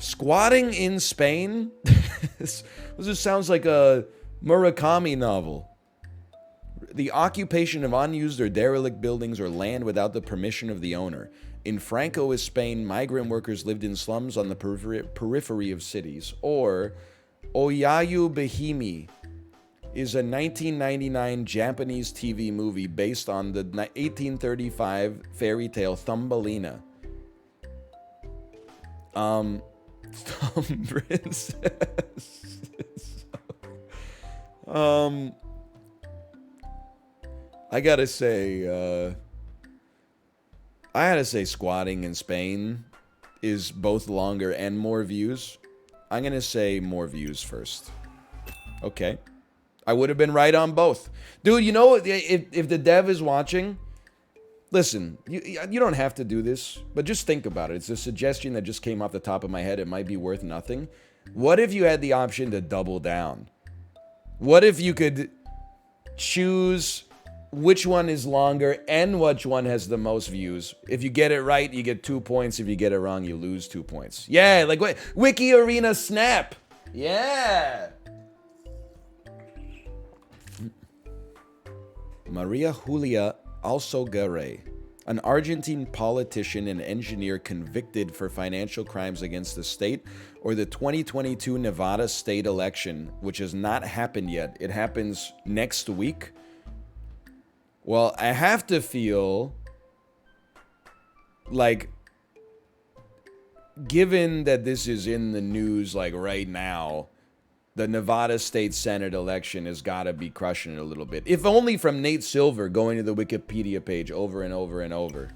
Squatting in Spain? This just sounds like a Murakami novel. The occupation of unused or derelict buildings or land without the permission of the owner. In Francoist Spain, migrant workers lived in slums on the periphery of cities. Or Oyayu Behimi is a 1999 Japanese TV movie based on the 1835 fairy tale Thumbelina. Thumb Princess. I gotta say squatting in Spain is both longer and more views. I'm gonna say more views first. Okay. I would have been right on both. Dude, you know, if the dev is watching, listen, you don't have to do this, but just think about it. It's a suggestion that just came off the top of my head. It might be worth nothing. What if you had the option to double down? What if you could choose which one is longer and which one has the most views? If you get it right, you get 2 points. If you get it wrong, you lose 2 points. Yeah, like what? Wiki Arena snap. Yeah. Maria Julia Alzogaray, an Argentine politician and engineer convicted for financial crimes against the state, or the 2022 Nevada state election, which has not happened yet. It happens next week. Well, I have to feel like, given that this is in the news like right now, the Nevada State Senate election has got to be crushing it a little bit. If only from Nate Silver going to the Wikipedia page over and over and over.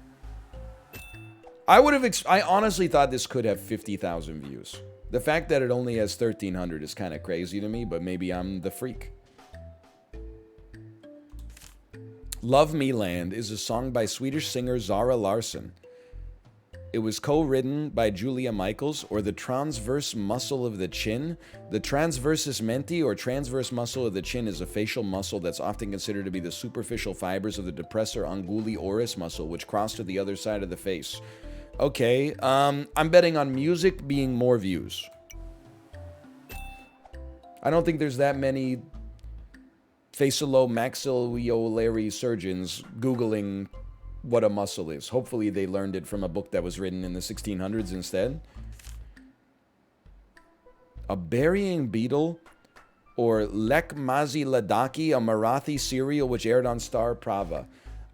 I honestly thought this could have 50,000 views. The fact that it only has 1,300 is kind of crazy to me, but maybe I'm the freak. Love Me Land is a song by Swedish singer Zara Larsson. It was co-written by Julia Michaels, or the transverse muscle of the chin. The transversus menti, or transverse muscle of the chin, is a facial muscle that's often considered to be the superficial fibers of the depressor anguli oris muscle, which cross to the other side of the face. Okay, I'm betting on music being more views. I don't think there's that many facialo-maxillary surgeons Googling what a muscle is. Hopefully they learned it from a book that was written in the 1600s instead. A burying beetle, or Lek Mazi Ladaki, a Marathi serial which aired on Star Prava.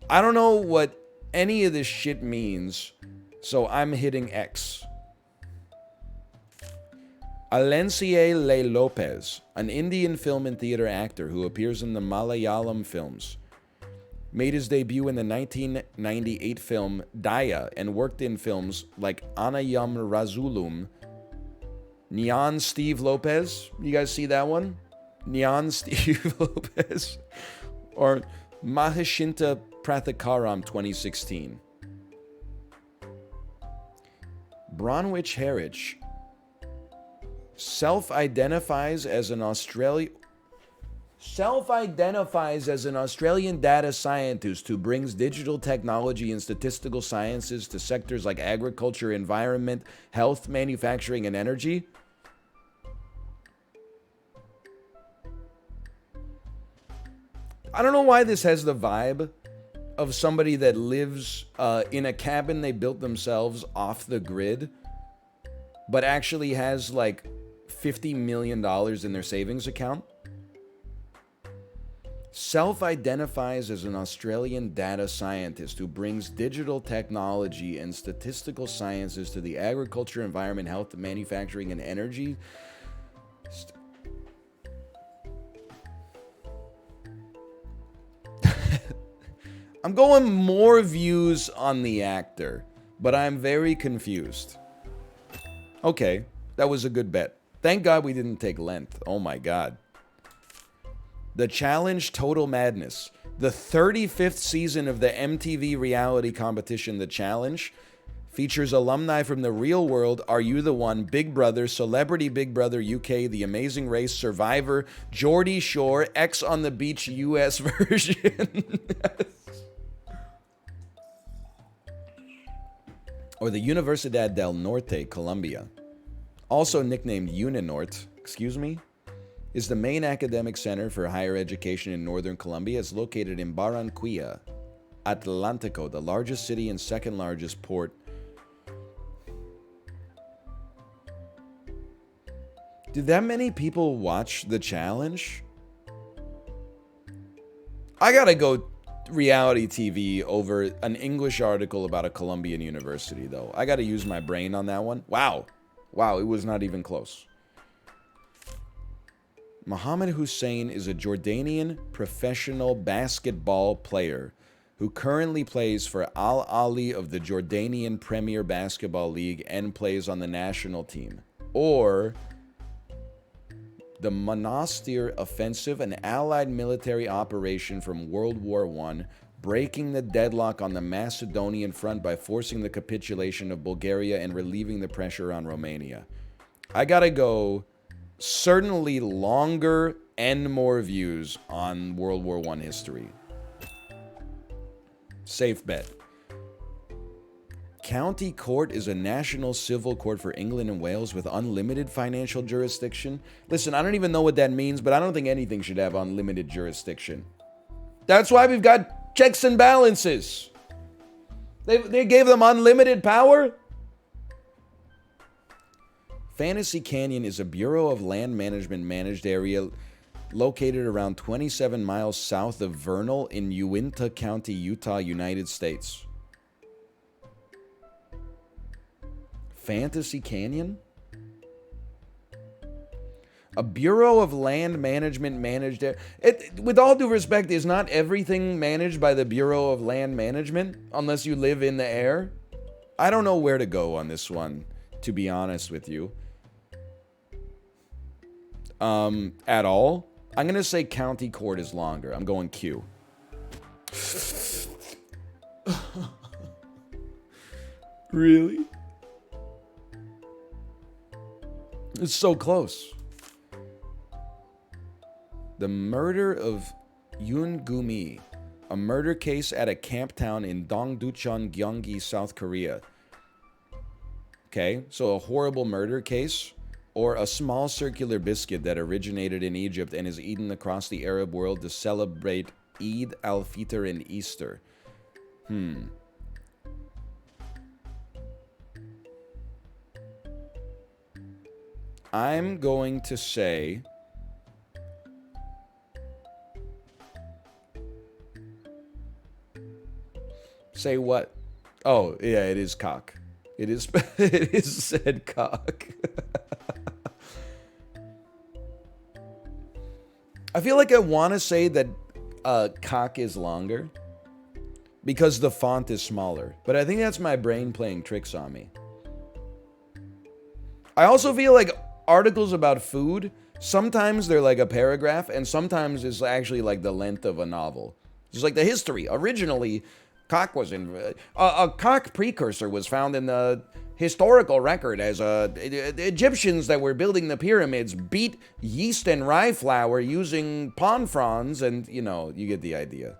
I don't know what any of this shit means, so I'm hitting X. Alencie Le Lopez, an Indian film and theater actor who appears in the Malayalam films, made his debut in the 1998 film Daya and worked in films like Anayam Razulum. Nyan Steve Lopez, you guys see that one? Nyan Steve Lopez. Or Mahishinta Prathikaram 2016. Bronwich Harwich self-identifies as an Australian data scientist who brings digital technology and statistical sciences to sectors like agriculture, environment, health, manufacturing, and energy. I don't know why this has the vibe of somebody that lives in a cabin they built themselves off the grid, but actually has like $50 million in their savings account. Self-identifies as an Australian data scientist who brings digital technology and statistical sciences to the agriculture, environment, health, manufacturing, and energy. I'm going more views on the actor, but I'm very confused. Okay, that was a good bet. Thank God we didn't take length. Oh my God. The Challenge Total Madness. The 35th season of the MTV reality competition, The Challenge, features alumni from the real world, Are You the One, Big Brother, Celebrity Big Brother UK, The Amazing Race, Survivor, Geordie Shore, X on the Beach US version. Or the Universidad del Norte, Colombia. also nicknamed Uninort, excuse me, is the main academic center for higher education in northern Colombia. It's located in Barranquilla, Atlántico, the largest city and second largest port. Did that many people watch the challenge? I gotta go reality TV over an English article about a Colombian university, though. I gotta use my brain on that one. Wow. Wow, it was not even close. Mohammed Hussein is a Jordanian professional basketball player who currently plays for Al Ahly of the Jordanian Premier Basketball League and plays on the national team. Or the Monastir Offensive, an Allied military operation from World War I, breaking the deadlock on the Macedonian front by forcing the capitulation of Bulgaria and relieving the pressure on Romania. I gotta go certainly longer and more views on World War I history. Safe bet. County Court is a national civil court for England and Wales with unlimited financial jurisdiction. Listen, I don't even know what that means, but I don't think anything should have unlimited jurisdiction. That's why we've got checks and balances. They gave them unlimited power? Fantasy Canyon is a Bureau of Land Management managed area located around 27 miles south of Vernal in Uinta County, Utah, United States. Fantasy Canyon? A Bureau of Land Management managed area. With all due respect, is not everything managed by the Bureau of Land Management unless you live in the air? I don't know where to go on this one, to be honest with you. At all. I'm going to say County Court is longer. I'm going Q. Really? It's so close. The murder of Yoon Gumi, a murder case at a camp town in Dongducheon, Gyeonggi, South Korea. Okay, so a horrible murder case, or a small circular biscuit that originated in Egypt and is eaten across the Arab world to celebrate Eid al-Fitr and Easter. I'm going to say what? Oh, yeah, it is cock. It is it is said cock. I feel like I want to say that cock is longer because the font is smaller, but I think that's my brain playing tricks on me. I also feel like articles about food, sometimes they're like a paragraph, and sometimes it's actually like the length of a novel. Just like the history. Originally, cock was in... a cock precursor was found in the historical record as the Egyptians that were building the pyramids beat yeast and rye flour using palm fronds, and, you know, you get the idea.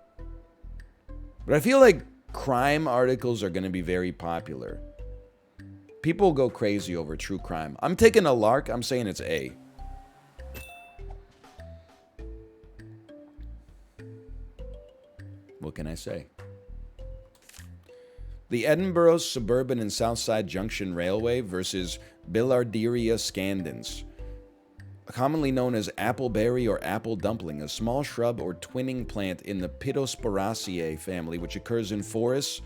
But I feel like crime articles are going to be very popular. People go crazy over true crime. I'm taking a lark. I'm saying it's A. What can I say? The Edinburgh Suburban and Southside Junction Railway versus Billarderia Scandens, commonly known as appleberry or apple dumpling, a small shrub or twinning plant in the Pittosporaceae family, which occurs in forests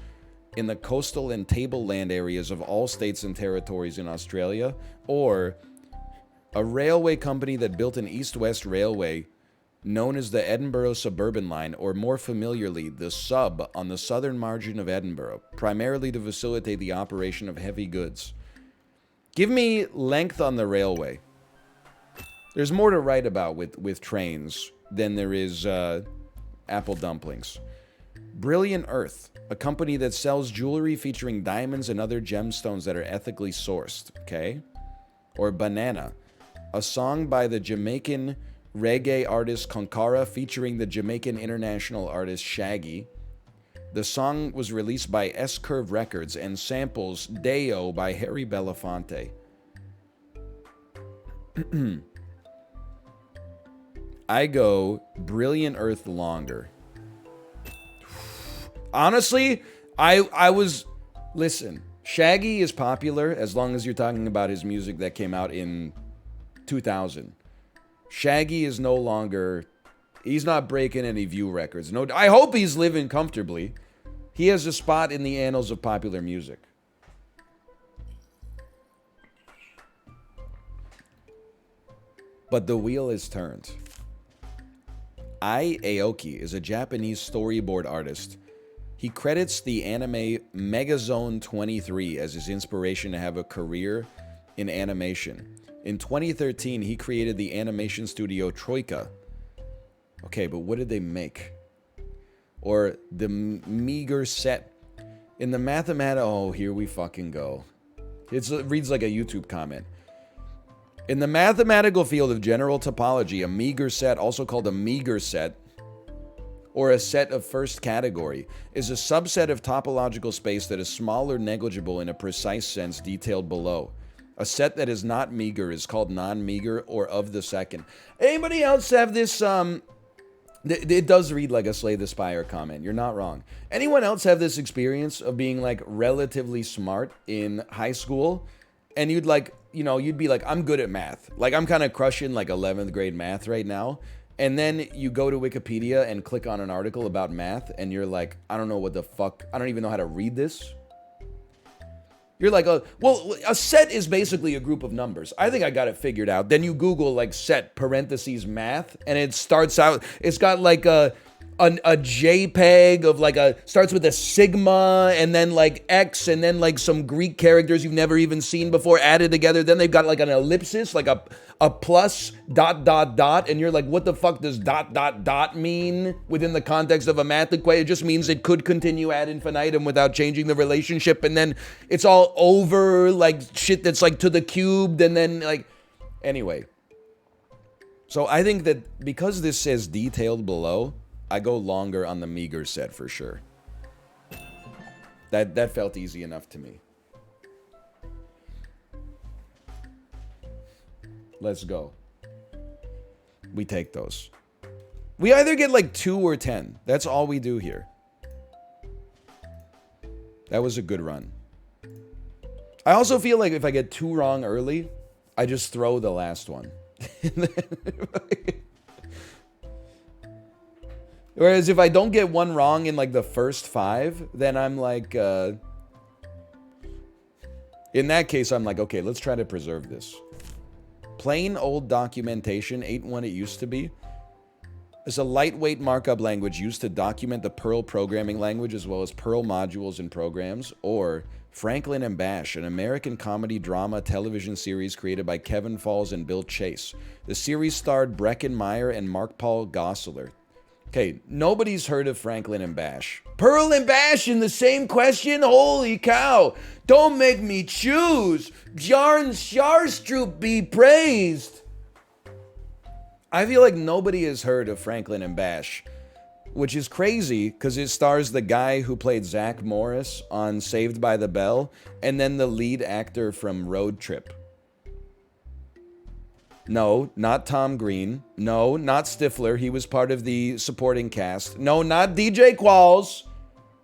in the coastal and tableland areas of all states and territories in Australia, or a railway company that built an east-west railway known as the Edinburgh Suburban Line, or more familiarly, the Sub, on the southern margin of Edinburgh, primarily to facilitate the operation of heavy goods. Give me length on the railway. There's more to write about with trains than there is apple dumplings. Brilliant Earth, a company that sells jewelry featuring diamonds and other gemstones that are ethically sourced, okay? Or Banana, a song by the Jamaican reggae artist Konkara featuring the Jamaican international artist Shaggy. The song was released by S-Curve Records and samples Deo by Harry Belafonte. I go Brilliant Earth longer. Honestly, I was... Listen, Shaggy is popular as long as you're talking about his music that came out in 2000. Shaggy is no longer... He's not breaking any view records. No, I hope he's living comfortably. He has a spot in the annals of popular music. But the wheel is turned. Ai Aoki is a Japanese storyboard artist. He credits the anime Megazone 23 as his inspiration to have a career in animation. In 2013, he created the animation studio Troika. Okay, but what did they make? Or the meager set. In the oh, here we fucking go. It reads like a YouTube comment. In the mathematical field of general topology, a meager set, also called a meager set, or a set of first category, is a subset of topological space that is small or negligible in a precise sense detailed below. A set that is not meager is called non-meager or of the second. Anybody else have this, it does read like a Slay the Spire comment. You're not wrong. Anyone else have this experience of being like relatively smart in high school? And you'd like, you know, you'd be like, I'm good at math. Like I'm kind of crushing like 11th grade math right now. And then you go to Wikipedia and click on an article about math and you're like, I don't know what the fuck. I don't even know how to read this. You're like, well, a set is basically a group of numbers. I think I got it figured out. Then you Google like set parentheses math, and it starts out, it's got like a JPEG of like starts with a sigma, and then like X, and then like some Greek characters you've never even seen before added together. Then they've got like an ellipsis, like a plus, ... And you're like, what the fuck does ... mean within the context of a math equation? It just means it could continue ad infinitum without changing the relationship. And then it's all over like shit that's like to the cubed. And then like, anyway. So I think that because this says detailed below, I go longer on the meager set for sure. That felt easy enough to me. Let's go. We take those. We either get like 2 or 10. That's all we do here. That was a good run. I also feel like if I get 2 wrong early, I just throw the last one. Whereas if I don't get 1 wrong in like the first 5, then I'm like, in that case, I'm like, okay, let's try to preserve this. Plain old documentation ain't what it used to be. It's a lightweight markup language used to document the Perl programming language as well as Perl modules and programs. Or Franklin and Bash, an American comedy drama television series created by Kevin Falls and Bill Chase. The series starred Breckin Meyer and Mark Paul Gosselaar. Okay, nobody's heard of Franklin and Bash. Pearl and Bash in the same question? Holy cow. Don't make me choose. Bjarn Sjarstroop be praised. I feel like nobody has heard of Franklin and Bash, which is crazy because it stars the guy who played Zach Morris on Saved by the Bell and then the lead actor from Road Trip. No, not Tom Green. No, not Stifler. He was part of the supporting cast. No, not DJ Qualls.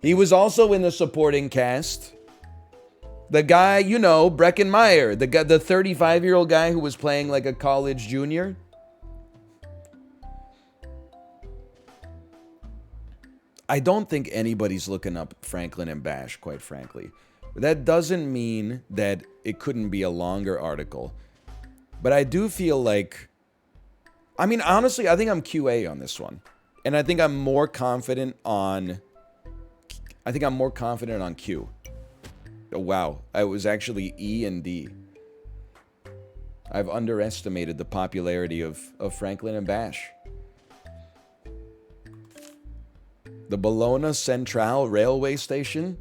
He was also in the supporting cast. The guy, you know, Breckin Meyer, the 35-year-old guy who was playing like a college junior. I don't think anybody's looking up Franklin and Bash, quite frankly. That doesn't mean that it couldn't be a longer article. But I do feel like, I mean, honestly, I think I'm QA on this one. And I think I'm more confident on, Q. Oh, wow. I was actually E and D. I've underestimated the popularity of Franklin and Bash. The Bologna Centrale railway station.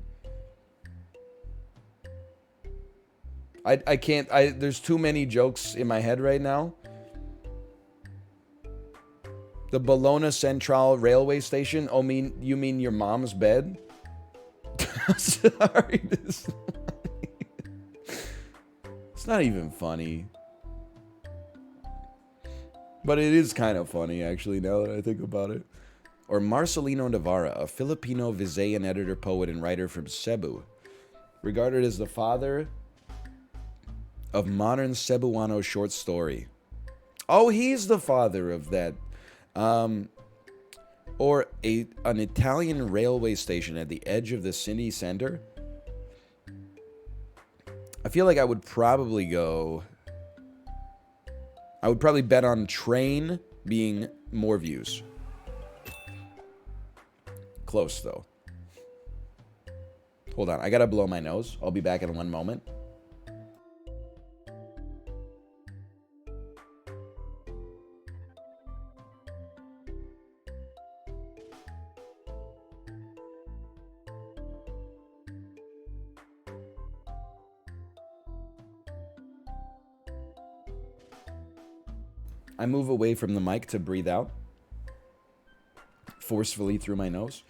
I can't, there's too many jokes in my head right now. The Bologna Centrale railway station? Oh, you mean your mom's bed? Sorry. It's not even funny. But it is kind of funny, actually, now that I think about it. Or Marcelino Navarra, a Filipino Visayan editor, poet, and writer from Cebu, regarded as the father of modern Cebuano short story. Oh, he's the father of that. Or an Italian railway station at the edge of the city center. I feel like I would probably bet on train being more views. Close, though. Hold on, I gotta blow my nose. I'll be back in 1 moment. I move away from the mic to breathe out forcefully through my nose.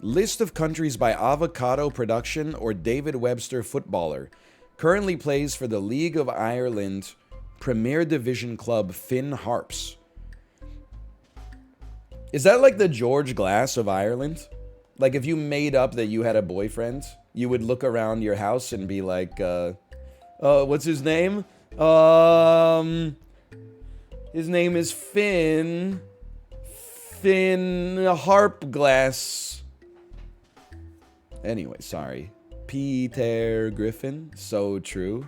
List of countries by avocado production or David Webster footballer. Currently plays for the League of Ireland Premier Division club Finn Harps. Is that like the George Glass of Ireland? Like if you made up that you had a boyfriend, you would look around your house and be like, what's his name? His name is Finn Harpglass. Anyway, sorry. Peter Griffin. So true.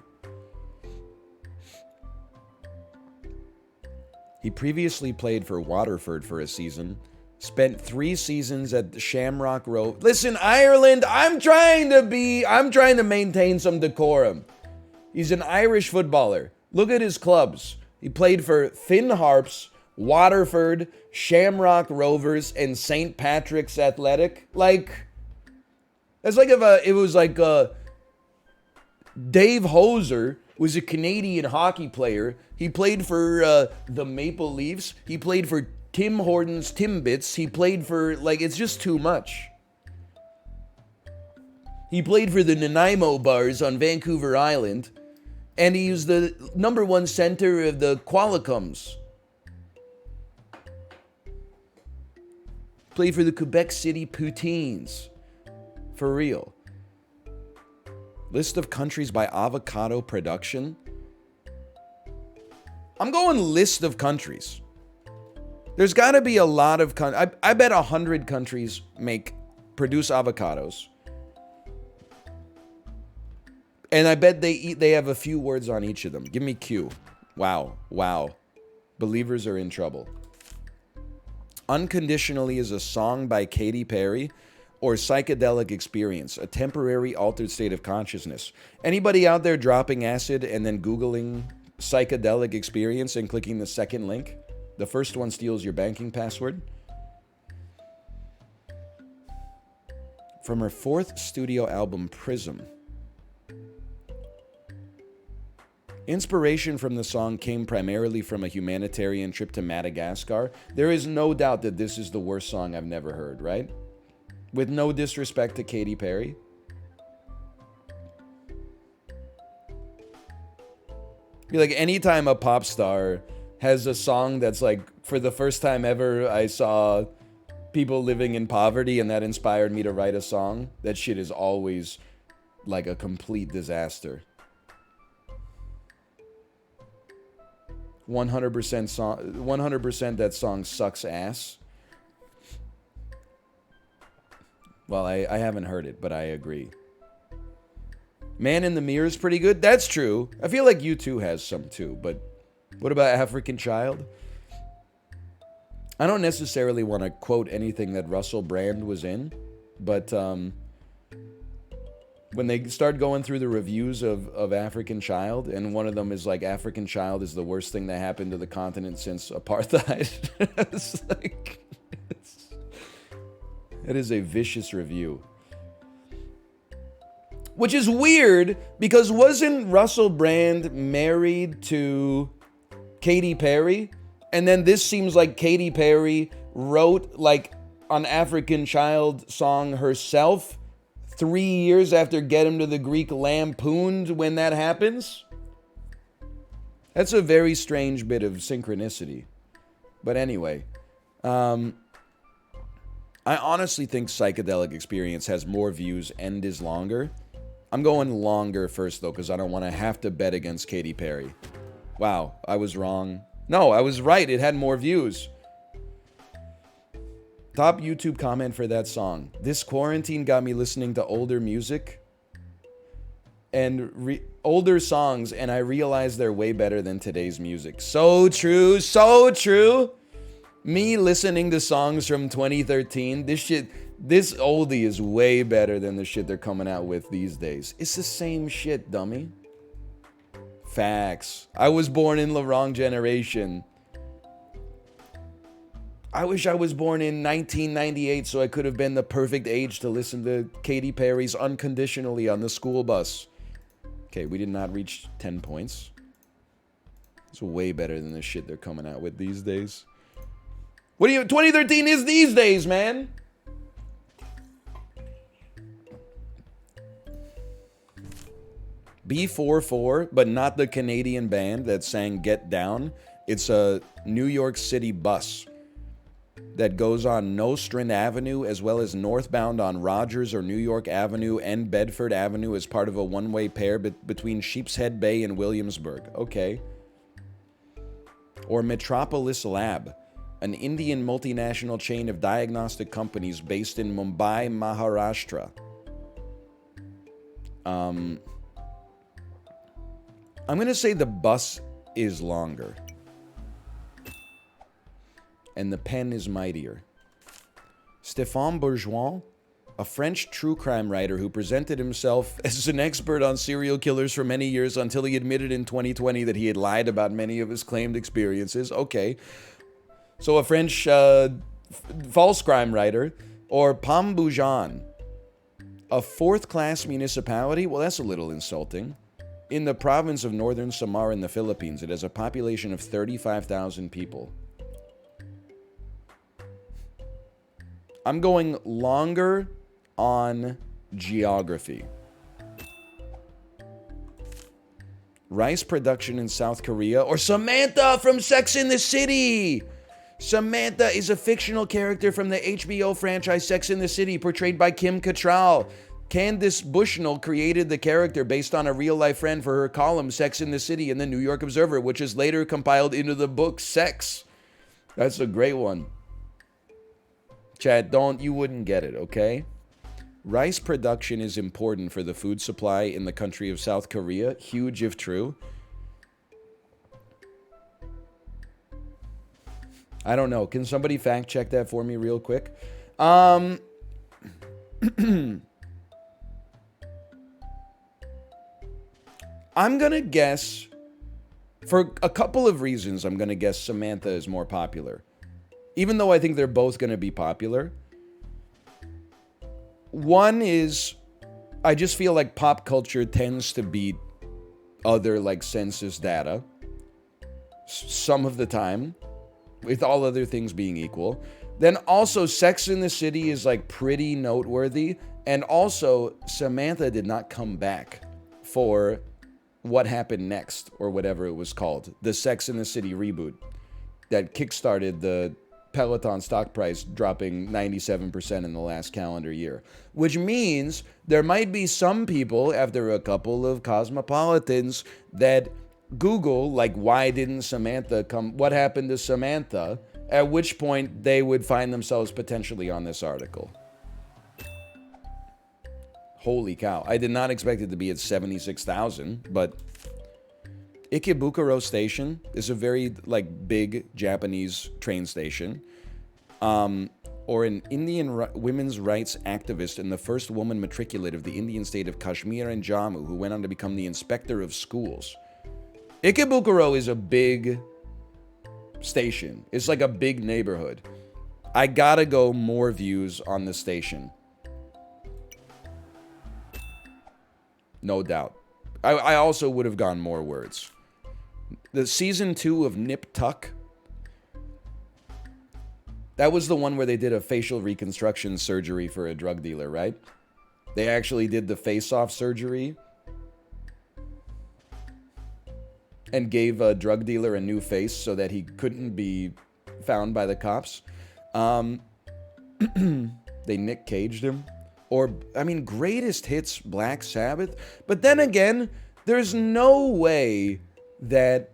He previously played for Waterford for a season. Spent 3 seasons at the Shamrock Row. Listen, Ireland, I'm trying to maintain some decorum. He's an Irish footballer. Look at his clubs. He played for Finn Harps, Waterford, Shamrock Rovers, and St. Patrick's Athletic. Like, that's like if it was like Dave Hoser was a Canadian hockey player. He played for the Maple Leafs. He played for Tim Hortons Timbits. He played for, like, it's just too much. He played for the Nanaimo Bars on Vancouver Island. And he was the #1 center of the Qualicums. Played for the Quebec City Poutines. For real. List of countries by avocado production. I'm going list of countries. There's got to be a lot of I bet 100 countries produce avocados. And I bet they have a few words on each of them. Give me Q. Wow. Believers are in trouble. Unconditionally is a song by Katy Perry or psychedelic experience, a temporary altered state of consciousness. Anybody out there dropping acid and then Googling psychedelic experience and clicking the second link? The first one steals your banking password. From her 4th studio album, Prism. Inspiration from the song came primarily from a humanitarian trip to Madagascar. There is no doubt that this is the worst song I've never heard, right? With no disrespect to Katy Perry. Like, anytime a pop star has a song that's like, for the first time ever, I saw people living in poverty and that inspired me to write a song, that shit is always like a complete disaster. 100% that song sucks ass. Well, I haven't heard it, but I agree. Man in the Mirror is pretty good. That's true. I feel like U2 has some too, but what about African Child? I don't necessarily want to quote anything that Russell Brand was in, but when they start going through the reviews of African Child, and one of them is like, African Child is the worst thing that happened to the continent since apartheid. It's like, it is a vicious review. Which is weird, because wasn't Russell Brand married to Katy Perry? And then this seems like Katy Perry wrote like an African Child song herself 3 years after Get Him to the Greek Lampooned when that happens? That's a very strange bit of synchronicity. But anyway, I honestly think Psychedelic Experience has more views and is longer. I'm going longer first, though, because I don't want to have to bet against Katy Perry. Wow, I was wrong. No, I was right. It had more views. Top YouTube comment for that song. This quarantine got me listening to older music and older songs, and I realized they're way better than today's music. So true, so true. Me listening to songs from 2013, this oldie is way better than the shit they're coming out with these days. It's the same shit, dummy. Facts. I was born in the wrong generation. I wish I was born in 1998 so I could have been the perfect age to listen to Katy Perry's Unconditionally on the school bus. Okay, we did not reach 10 points. It's way better than the shit they're coming out with these days. 2013 is these days, man. B44, but not the Canadian band that sang Get Down. It's a New York City bus that goes on Nostrand Avenue as well as northbound on Rogers or New York Avenue and Bedford Avenue as part of a one-way pair between Sheepshead Bay and Williamsburg. Okay. Or Metropolis Lab, an Indian multinational chain of diagnostic companies based in Mumbai, Maharashtra. I'm going to say the bus is longer. And the pen is mightier. Stéphane Bourgeois, a French true crime writer who presented himself as an expert on serial killers for many years until he admitted in 2020 that he had lied about many of his claimed experiences. Okay. So a French false crime writer. Or Pambujan, a fourth-class municipality. Well, that's a little insulting. In the province of Northern Samar in the Philippines, it has a population of 35,000 people. I'm going longer on geography. Rice production in South Korea, or Samantha from Sex and the City. Samantha is a fictional character from the HBO franchise Sex and the City, portrayed by Kim Cattrall. Candice Bushnell created the character based on a real-life friend for her column Sex and the City in the New York Observer, which is later compiled into the book Sex. That's a great one. Chat, you wouldn't get it, okay? Rice production is important for the food supply in the country of South Korea. Huge if true. I don't know. Can somebody fact check that for me real quick? I'm going to guess, for a couple of reasons, I'm going to guess Samantha is more popular. Even though I think they're both going to be popular. One is, I just feel like pop culture tends to beat other, like, census data. Some of the time. With all other things being equal. Then also, Sex in the City is, like, pretty noteworthy. And also, Samantha did not come back for What Happened Next, or whatever it was called. The Sex in the City reboot that kickstarted the Peloton stock price dropping 97% in the last calendar year. Which means there might be some people, after a couple of cosmopolitans, that Google, like, why didn't Samantha come? What happened to Samantha? At which point they would find themselves potentially on this article. Holy cow. I did not expect it to be at 76,000, but Ikebukuro Station is a very, like, big Japanese train station. Or an Indian women's rights activist and the first woman matriculate of the Indian state of Kashmir and Jammu, who went on to become the inspector of schools. Ikebukuro is a big station. It's like a big neighborhood. I gotta go more views on the station. No doubt. I also would have gone more words. The season 2 of Nip Tuck. That was the one where they did a facial reconstruction surgery for a drug dealer, right? They actually did the face-off surgery. and gave a drug dealer a new face so that he couldn't be found by the cops. They Nick Caged him. Or, I mean, greatest hits Black Sabbath. But then again, there's no way that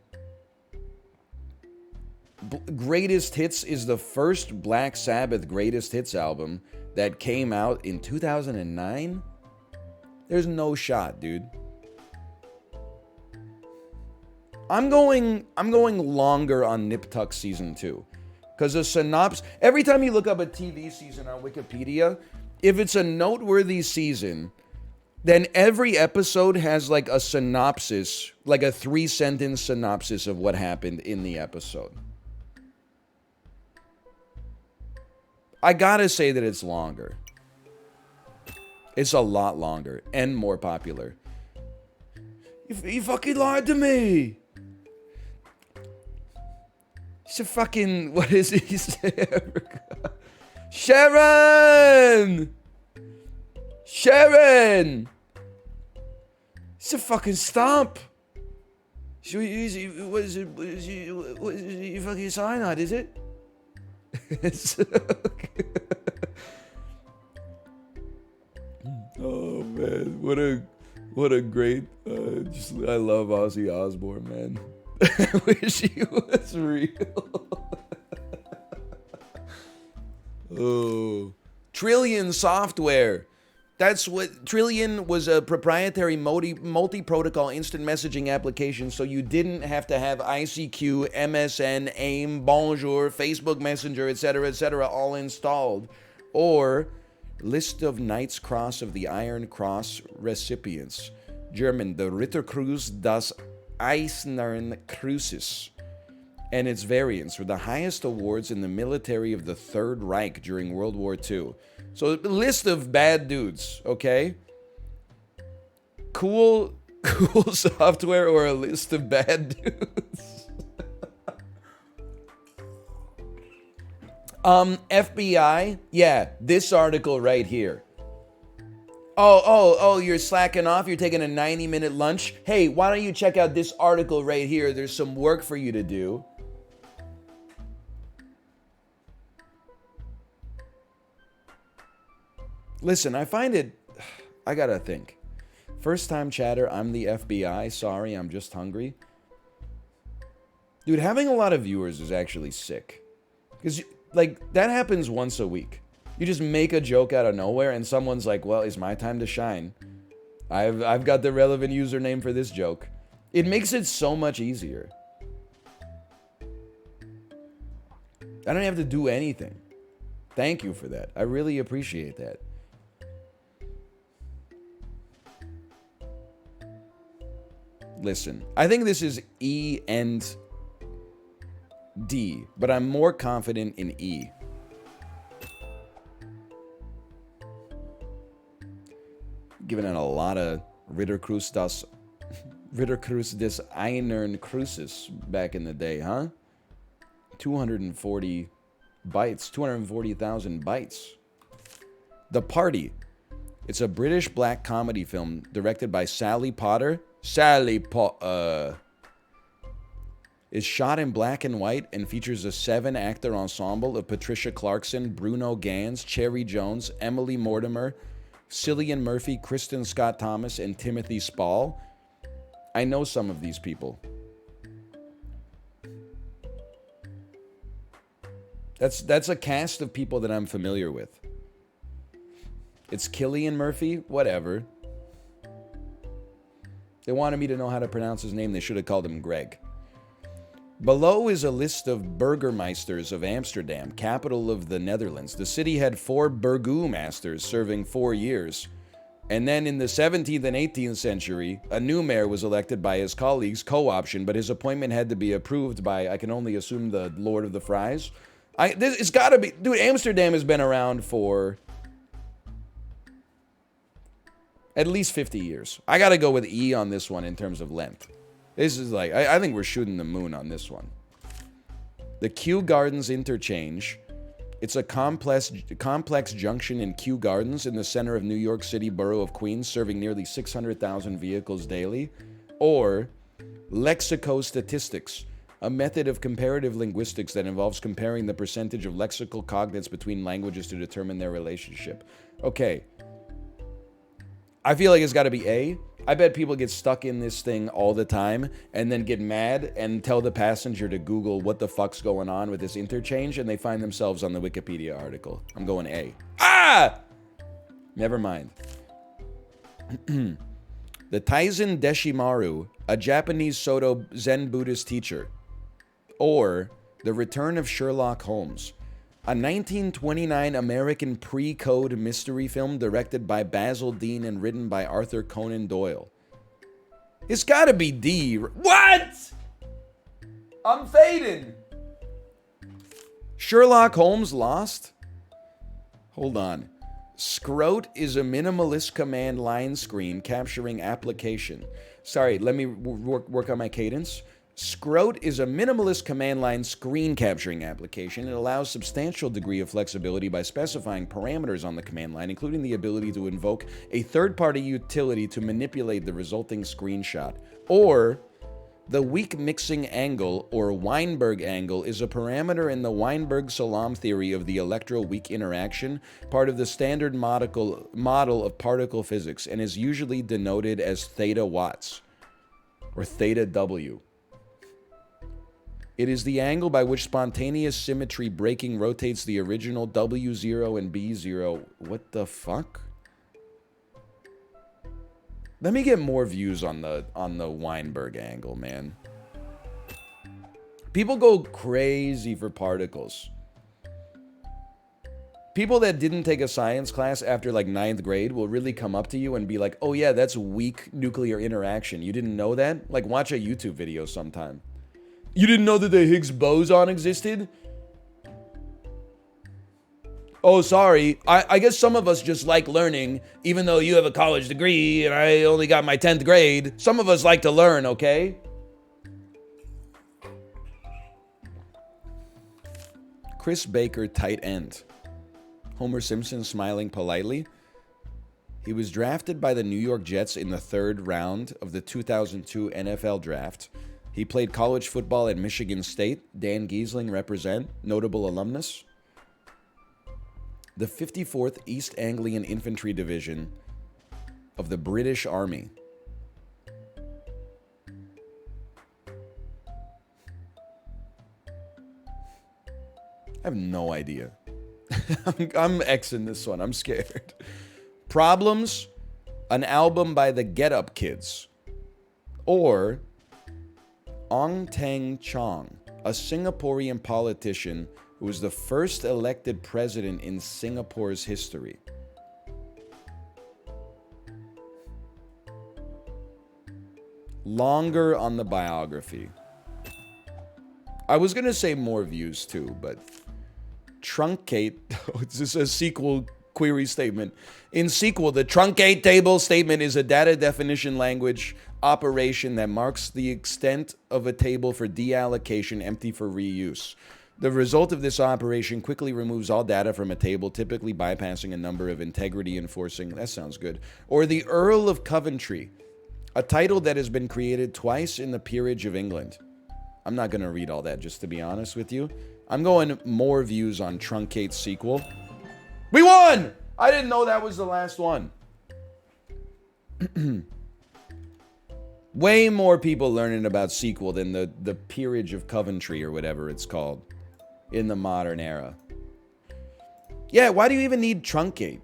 Greatest Hits is the first Black Sabbath Greatest Hits album that came out in 2009. There's no shot, dude. I'm going longer on Nip Tuck season 2. Because a synopsis, every time you look up a TV season on Wikipedia, if it's a noteworthy season, then every episode has like a synopsis, like a 3-sentence synopsis of what happened in the episode. I gotta say that it's longer. It's a lot longer and more popular. You fucking lied to me! It's a fucking, what is it he said? Sharon! Sharon! It's a fucking stomp. What is it fucking cyanide, is it? Oh man, what a great, I love Ozzy Osbourne, man. I wish he was real. Oh, Trillion Software. That's what Trillion was, a proprietary multi-protocol instant messaging application, so you didn't have to have ICQ, MSN, AIM, Bonjour, Facebook Messenger, etc., all installed. Or list of Knight's Cross of the Iron Cross recipients. German, the Ritterkreuz das Eisnernen Kreuzes, and its variants were the highest awards in the military of the Third Reich during World War II. So, a list of bad dudes, okay? Cool software or a list of bad dudes? FBI? Yeah, this article right here. Oh, you're slacking off? You're taking a 90-minute lunch? Hey, why don't you check out this article right here? There's some work for you to do. Listen, I find it... I gotta think. First time chatter, I'm the FBI. Sorry, I'm just hungry. Dude, having a lot of viewers is actually sick. Because, like, that happens once a week. You just make a joke out of nowhere and someone's like, well, it's my time to shine. I've got the relevant username for this joke. It makes it so much easier. I don't have to do anything. Thank you for that. I really appreciate that. Listen, I think this is E and D, but I'm more confident in E. Giving it a lot of Ritterkreuz des Einern Kreuzes back in the day, huh? 240 bytes, 240,000 bytes. The Party. It's a British black comedy film directed by Sally Potter. Is shot in black and white and features a 7-actor ensemble of Patricia Clarkson, Bruno Gans, Cherry Jones, Emily Mortimer, Cillian Murphy, Kristen Scott Thomas, and Timothy Spall. I know some of these people. That's a cast of people that I'm familiar with. It's Cillian Murphy, whatever. They wanted me to know how to pronounce his name. They should have called him Greg. Below is a list of burgermeisters of Amsterdam, capital of the Netherlands. The city had 4 burgomasters serving 4 years. And then in the 17th and 18th century, a new mayor was elected by his colleagues, co-option, but his appointment had to be approved by, I can only assume, the Lord of the Fries. It's gotta be... Dude, Amsterdam has been around for... at least 50 years. I gotta go with E on this one in terms of length. This is like, I think we're shooting the moon on this one. The Kew Gardens Interchange. It's a complex junction in Kew Gardens in the center of New York City borough of Queens, serving nearly 600,000 vehicles daily. Or Lexicostatistics, a method of comparative linguistics that involves comparing the percentage of lexical cognates between languages to determine their relationship. Okay. I feel like it's got to be A. I bet people get stuck in this thing all the time and then get mad and tell the passenger to Google what the fuck's going on with this interchange, and they find themselves on the Wikipedia article. I'm going A. Ah! Never mind. The Taizen Deshimaru, a Japanese Soto Zen Buddhist teacher. Or The Return of Sherlock Holmes, a 1929 American pre-code mystery film directed by Basil Dean and written by Arthur Conan Doyle. It's gotta be D. What? I'm fading. Sherlock Holmes lost? Hold on. Scrote is a minimalist command line screen capturing application. Sorry, let me work on my cadence. Scrote is a minimalist command line screen capturing application. It allows substantial degree of flexibility by specifying parameters on the command line, including the ability to invoke a third-party utility to manipulate the resulting screenshot. Or, the weak mixing angle, or Weinberg angle, is a parameter in the Weinberg-Salam theory of the electro-weak interaction, part of the standard model of particle physics, and is usually denoted as theta watts, or theta W. It is the angle by which spontaneous symmetry breaking rotates the original W0 and B0. What the fuck? Let me get more views on the Weinberg angle, man. People go crazy for particles. People that didn't take a science class after like 9th grade will really come up to you and be like, oh yeah, that's weak nuclear interaction. You didn't know that? Like, watch a YouTube video sometime. You didn't know that the Higgs boson existed? Oh, sorry. I guess some of us just like learning, even though you have a college degree and I only got my 10th grade. Some of us like to learn, okay? Chris Baker, tight end. Homer Simpson smiling politely. He was drafted by the New York Jets in the 3rd round of the 2002 NFL Draft. He played college football at Michigan State. Dan Giesling represent, notable alumnus. The 54th East Anglian Infantry Division of the British Army. I have no idea. I'm Xing this one. I'm scared. Problems, an album by the Get Up Kids. Or Ong Teng Chong, a Singaporean politician who was the first elected president in Singapore's history. Longer on the biography. I was going to say more views too, but truncate, this is a SQL query statement. In SQL, the truncate table statement is a data definition language operation that marks the extent of a table for deallocation empty for reuse. The result of this operation quickly removes all data from a table, typically bypassing a number of integrity enforcing, that sounds good, or the Earl of Coventry, a title that has been created twice in the Peerage of England. I'm not going to read all that, just to be honest with you. I'm going more views on truncate SQL. We won! I didn't know that was the last one. Way more people learning about SQL than the Peerage of Coventry or whatever it's called in the modern era. Yeah, why do you even need truncate?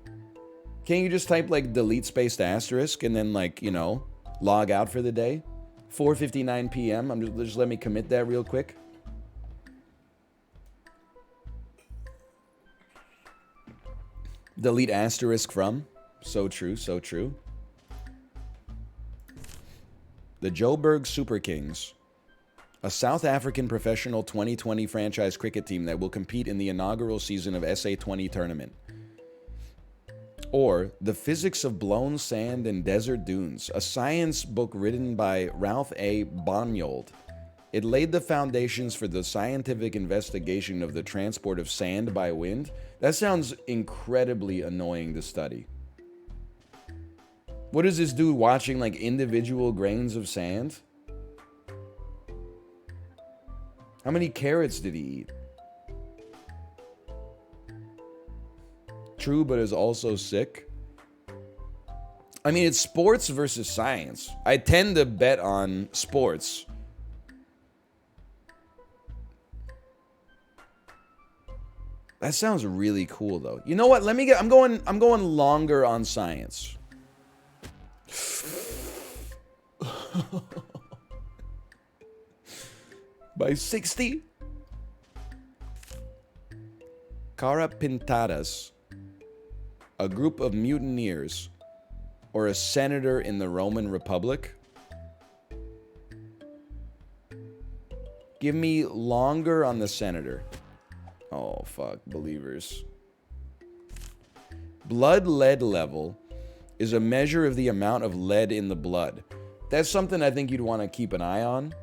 Can't you just type like delete spaced asterisk and then like, you know, log out for the day? 4:59 p.m. Just let me commit that real quick. Delete asterisk from. So true, so true. The Joburg Super Kings, a South African professional 2020 franchise cricket team that will compete in the inaugural season of SA20 tournament. Or The Physics of Blown Sand and Desert Dunes, a science book written by Ralph A. Bonyold. It laid the foundations for the scientific investigation of the transport of sand by wind. That sounds incredibly annoying to study. What is this dude watching, like, individual grains of sand? How many carrots did he eat? True, but is also sick. I mean, it's sports versus science. I tend to bet on sports. That sounds really cool, though. You know what? I'm going longer on science. By 60? Cara Pintadas, a group of mutineers, or a senator in the Roman Republic? Give me longer on the senator. Oh, fuck. Believers. Blood lead level is a measure of the amount of lead in the blood. That's something I think you'd want to keep an eye on.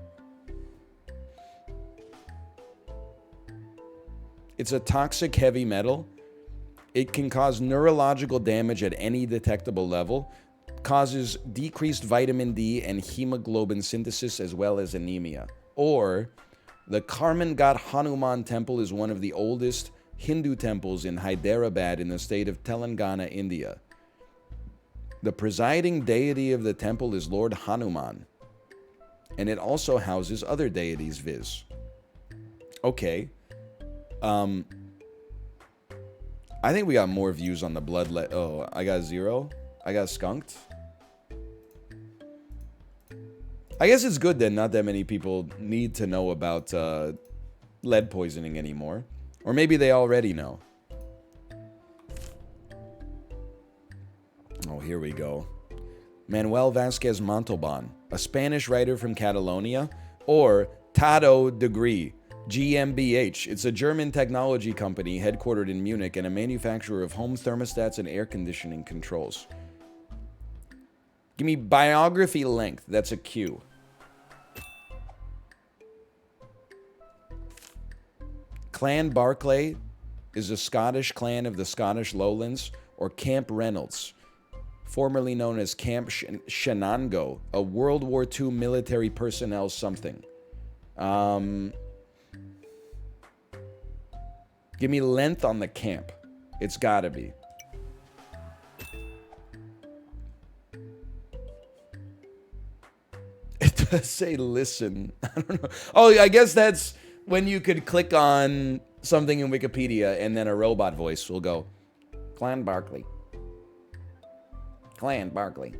It's a toxic heavy metal. It can cause neurological damage at any detectable level, causes decreased vitamin D and hemoglobin synthesis as well as anemia. Or, the Karmangat Hanuman Temple is one of the oldest Hindu temples in Hyderabad in the state of Telangana, India. The presiding deity of the temple is Lord Hanuman, and it also houses other deities, viz. Okay. I think we got more views on the blood lead. Oh, I got 0. I got skunked. I guess it's good that not that many people need to know about lead poisoning anymore. Or maybe they already know. Oh, here we go. Manuel Vázquez Montalbán, a Spanish writer from Catalonia, or Tado Degree, GmbH. It's a German technology company headquartered in Munich and a manufacturer of home thermostats and air conditioning controls. Give me biography length. That's a Q. Clan Barclay is a Scottish clan of the Scottish Lowlands, or Camp Reynolds, formerly known as Camp Shenango, a World War II military personnel something. Give me length on the camp. It's gotta be. It does say listen. I don't know. Oh, I guess that's when you could click on something in Wikipedia and then a robot voice will go, Clan Barclay. Clan Barclay.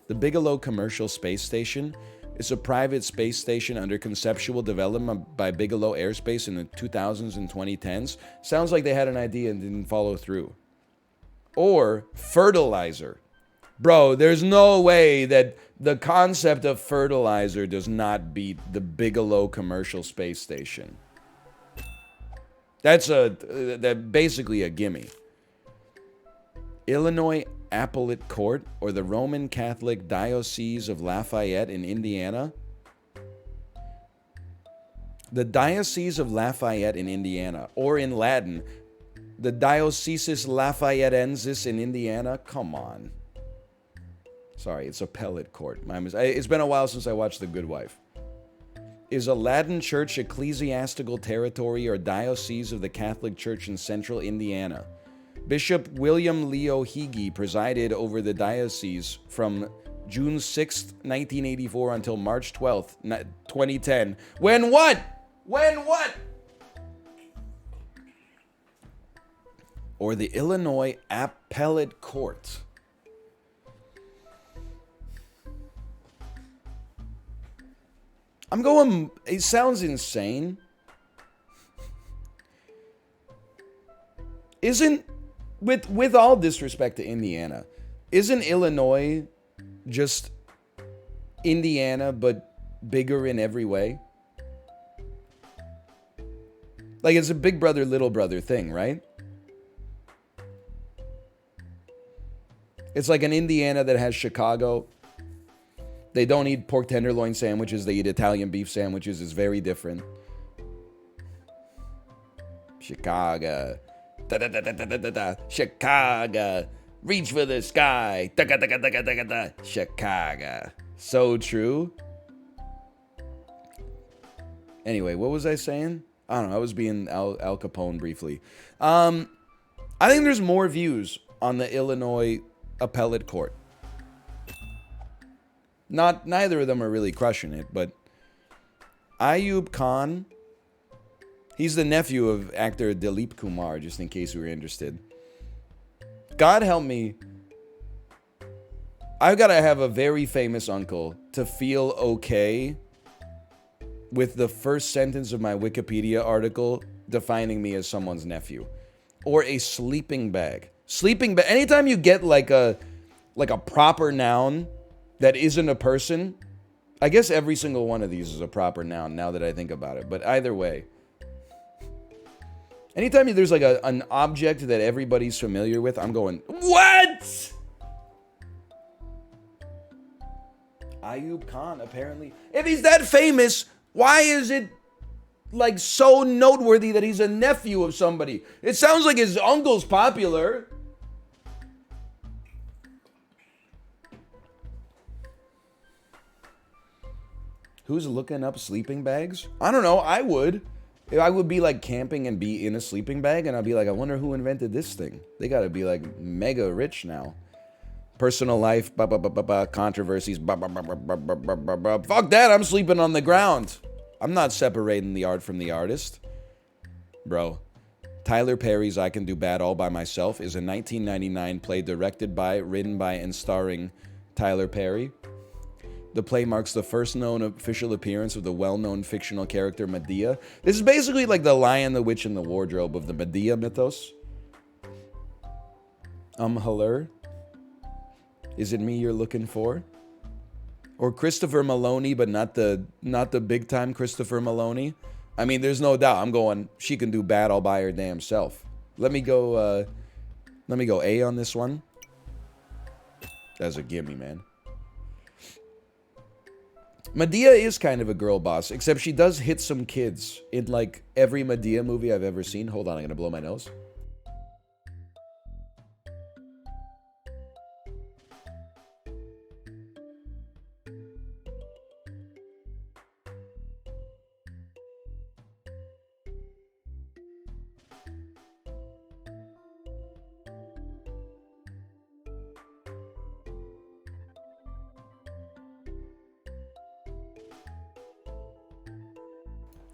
The Bigelow Commercial Space Station is a private space station under conceptual development by Bigelow Aerospace in the 2000s and 2010s. Sounds like they had an idea and didn't follow through. Or fertilizer. Bro, there's no way that the concept of fertilizer does not beat the Bigelow Commercial Space Station. That's basically a gimme. Illinois Appellate Court, or the Roman Catholic Diocese of Lafayette in Indiana. The Diocese of Lafayette in Indiana, or in Latin, the Diocesis Lafayetensis in Indiana. Come on. Sorry, it's appellate court. It's been a while since I watched The Good Wife. Is a Latin church ecclesiastical territory or diocese of the Catholic Church in central Indiana. Bishop William Leo Higgy presided over the diocese from June 6, 1984 until March 12th, 2010. When what? When what? Or the Illinois Appellate Court. I'm going, it sounds insane. With all disrespect to Indiana, isn't Illinois just Indiana but bigger in every way? Like, it's a big brother, little brother thing, right? It's like an Indiana that has Chicago. They don't eat pork tenderloin sandwiches. They eat Italian beef sandwiches. It's very different. Chicago. Da-da-da-da-da-da-da. Chicago. Reach for the sky. Da-da-da-da-da-da-da. Chicago. So true. Anyway, what was I saying? I don't know. I was being Al Capone briefly. I think there's more views on the Illinois appellate court. Neither of them are really crushing it, but Ayub Khan, he's the nephew of actor Dilip Kumar, just in case we were interested. God help me. I've got to have a very famous uncle to feel okay with the first sentence of my Wikipedia article defining me as someone's nephew. Or a sleeping bag. Sleeping bag. Anytime you get like a proper noun that isn't a person, I guess every single one of these is a proper noun now that I think about it. But either way, anytime there's like an object that everybody's familiar with, I'm going, what? Ayub Khan, apparently. If he's that famous, why is it like so noteworthy that he's a nephew of somebody? It sounds like his uncle's popular. Who's looking up sleeping bags? I don't know. I would. I would be like camping and be in a sleeping bag, and I'd be like, I wonder who invented this thing. They gotta be like mega rich now. Personal life, controversies, fuck that, I'm sleeping on the ground. I'm not separating the art from the artist. Bro, Tyler Perry's I Can Do Bad All By Myself is a 1999 play directed by, written by, and starring Tyler Perry. The play marks the first known official appearance of the well-known fictional character Medea. This is basically like the Lion, the Witch, and the Wardrobe of the Medea mythos. Hello? Is it me you're looking for? Or Christopher Maloney, but not the big time Christopher Maloney. I mean, there's no doubt. I'm going, she can do bad all by her damn self. Let me go A on this one. That's a gimme, man. Medea is kind of a girl boss, except she does hit some kids in like every Medea movie I've ever seen. Hold on, I'm gonna blow my nose.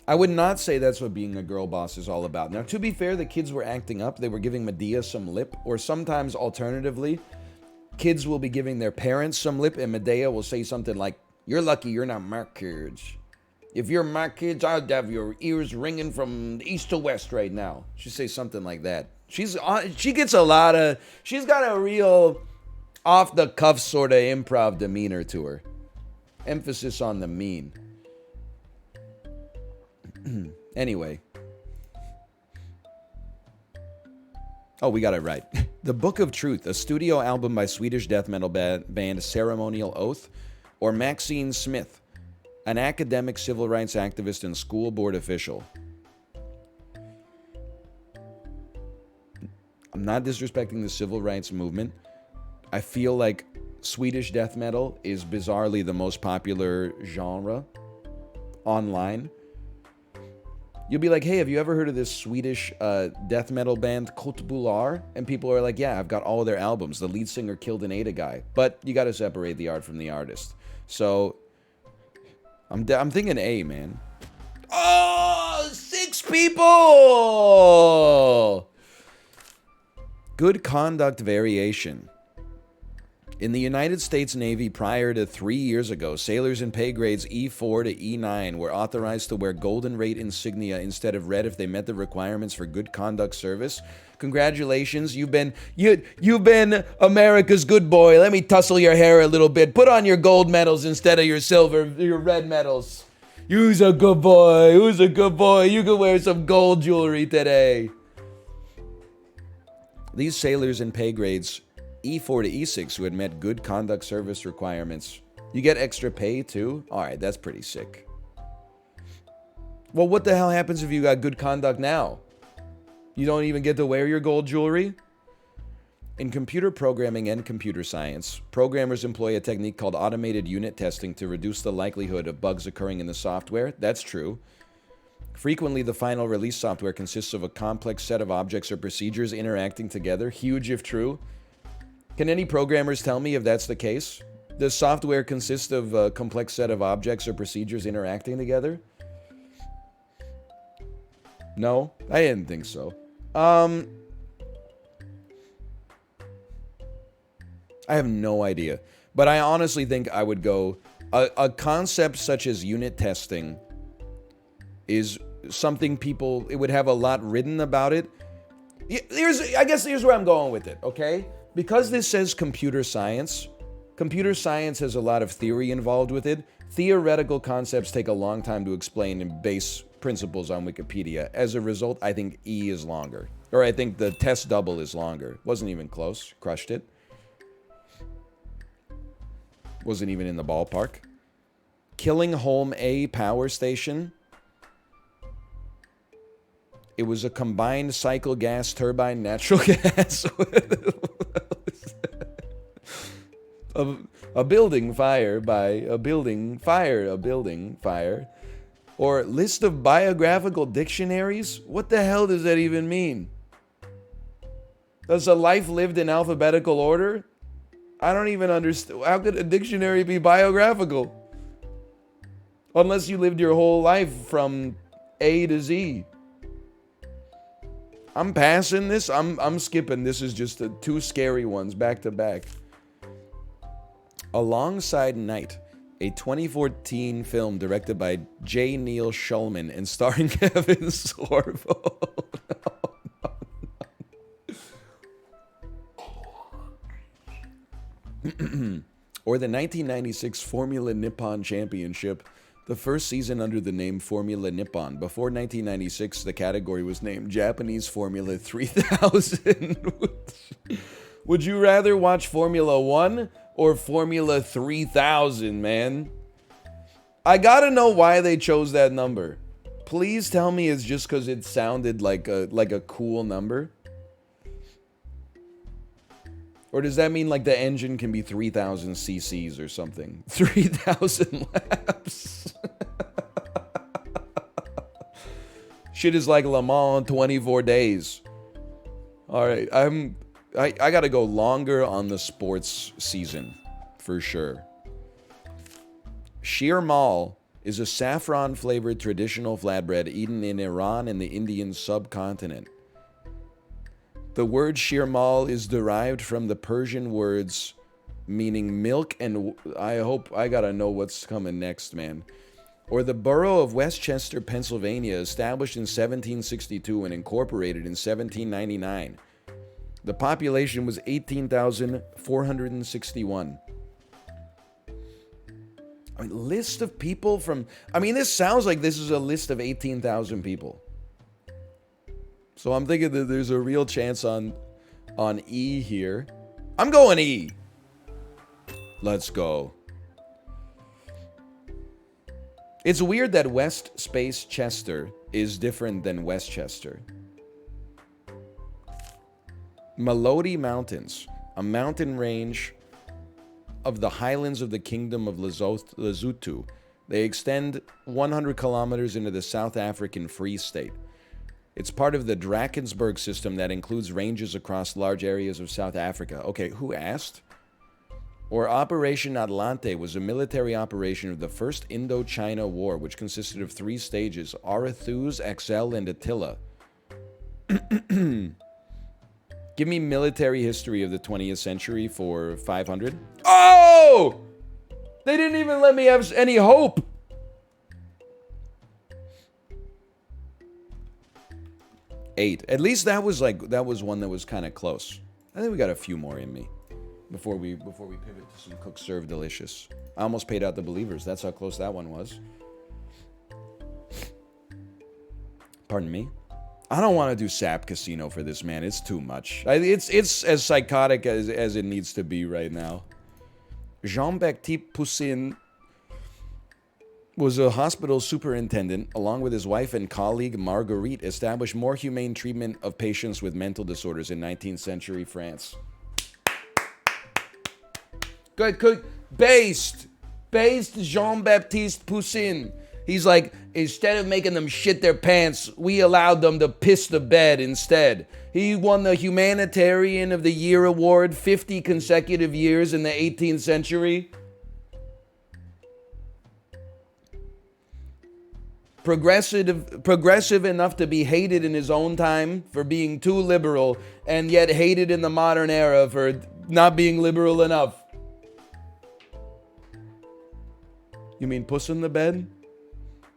I would not say that's what being a girl boss is all about. Now, to be fair, the kids were acting up. They were giving Medea some lip. Or sometimes, alternatively, kids will be giving their parents some lip, and Medea will say something like, you're lucky you're not my kids. If you're my kids, I'd have your ears ringing from east to west right now. She'd say something like that. She gets a lot of... She's got a real off-the-cuff sort of improv demeanor to her. Emphasis on the mean. Anyway. Oh, we got it right. The Book of Truth, a studio album by Swedish death metal band Ceremonial Oath, or Maxine Smith, an academic civil rights activist and school board official. I'm not disrespecting the civil rights movement. I feel like Swedish death metal is bizarrely the most popular genre online. You'll be like, hey, have you ever heard of this Swedish death metal band, Kotbular? And people are like, yeah, I've got all of their albums. The lead singer killed an Ada guy. But you got to separate the art from the artist. So, I'm thinking A, man. Oh, 6 people! Good conduct variation. In the United States Navy prior to 3 years ago, sailors in pay grades E4 to E9 were authorized to wear golden rate insignia instead of red if they met the requirements for good conduct service. Congratulations, you've been America's good boy. Let me tussle your hair a little bit. Put on your gold medals instead of your red medals. You's a good boy. Who's a good boy? You can wear some gold jewelry today. These sailors in pay grades E4 to E6 who had met good conduct service requirements. You get extra pay too? Alright, that's pretty sick. Well, what the hell happens if you got good conduct now? You don't even get to wear your gold jewelry? In computer programming and computer science, programmers employ a technique called automated unit testing to reduce the likelihood of bugs occurring in the software. That's true. Frequently, the final release software consists of a complex set of objects or procedures interacting together. Huge if true. Can any programmers tell me if that's the case? Does software consist of a complex set of objects or procedures interacting together? No, I didn't think so. I have no idea. But I honestly think I would go... A concept such as unit testing is something people... It would have a lot written about it. I guess here's where I'm going with it, okay? Because this says computer science has a lot of theory involved with it. Theoretical concepts take a long time to explain and base principles on Wikipedia. As a result, I think E is longer. Or I think the test double is longer. Wasn't even close. Crushed it. Wasn't even in the ballpark. Killingholme A power station. It was a combined cycle gas turbine natural gas. A building fire by a building fire, a building fire. Or list of biographical dictionaries? What the hell does that even mean? Does a life lived in alphabetical order? I don't even understand. How could a dictionary be biographical? Unless you lived your whole life from A to Z. I'm passing this. I'm skipping. This is just two scary ones back to back. Alongside Night, a 2014 film directed by J. Neil Schulman and starring Kevin Sorbo. Or the 1996 Formula Nippon Championship, the first season under the name Formula Nippon. Before 1996, the category was named Japanese Formula 3000. Would you rather watch Formula 1 or Formula 3000, man? I gotta know why they chose that number. Please tell me it's just because it sounded like a cool number. Or does that mean like the engine can be 3,000 cc's or something? 3,000 laps. Shit is like Le Mans 24 days. All right, I gotta go longer on the sports season, for sure. Sheer Mal is a saffron-flavored traditional flatbread eaten in Iran and the Indian subcontinent. The word sheer mal is derived from the Persian words meaning milk and... I gotta know what's coming next, man. Or the borough of Westchester, Pennsylvania, established in 1762 and incorporated in 1799. The population was 18,461. I mean, list of people from... I mean, this sounds like this is a list of 18,000 people. So I'm thinking that there's a real chance on E here. I'm going E. Let's go. It's weird that West Space Chester is different than Westchester. Melody Mountains, a mountain range of the highlands of the Kingdom of Lesotho. They extend 100 kilometers into the South African Free State. It's part of the Drakensberg system that includes ranges across large areas of South Africa. Okay, who asked? Or Operation Atlante was a military operation of the First Indochina War, which consisted of 3 stages, Arethusa, Axel, and Attila. Give me military history of the 20th century for 500. Oh! They didn't even let me have any hope! Eight. At least that was one that was kind of close. I think we got a few more in me before we pivot to some cook serve delicious. I almost paid out the believers. That's how close that one was. Pardon me. I don't want to do Sap Casino for this, man. It's too much. It's as psychotic as it needs to be right now. Jean-Baptiste Poussin was a hospital superintendent, along with his wife and colleague Marguerite, established more humane treatment of patients with mental disorders in 19th century France. Good. Based Jean-Baptiste Poussin. He's like, instead of making them shit their pants, we allowed them to piss the bed instead. He won the Humanitarian of the Year award 50 consecutive years in the 18th century. Progressive enough to be hated in his own time for being too liberal, and yet hated in the modern era for not being liberal enough. You mean puss in the bed?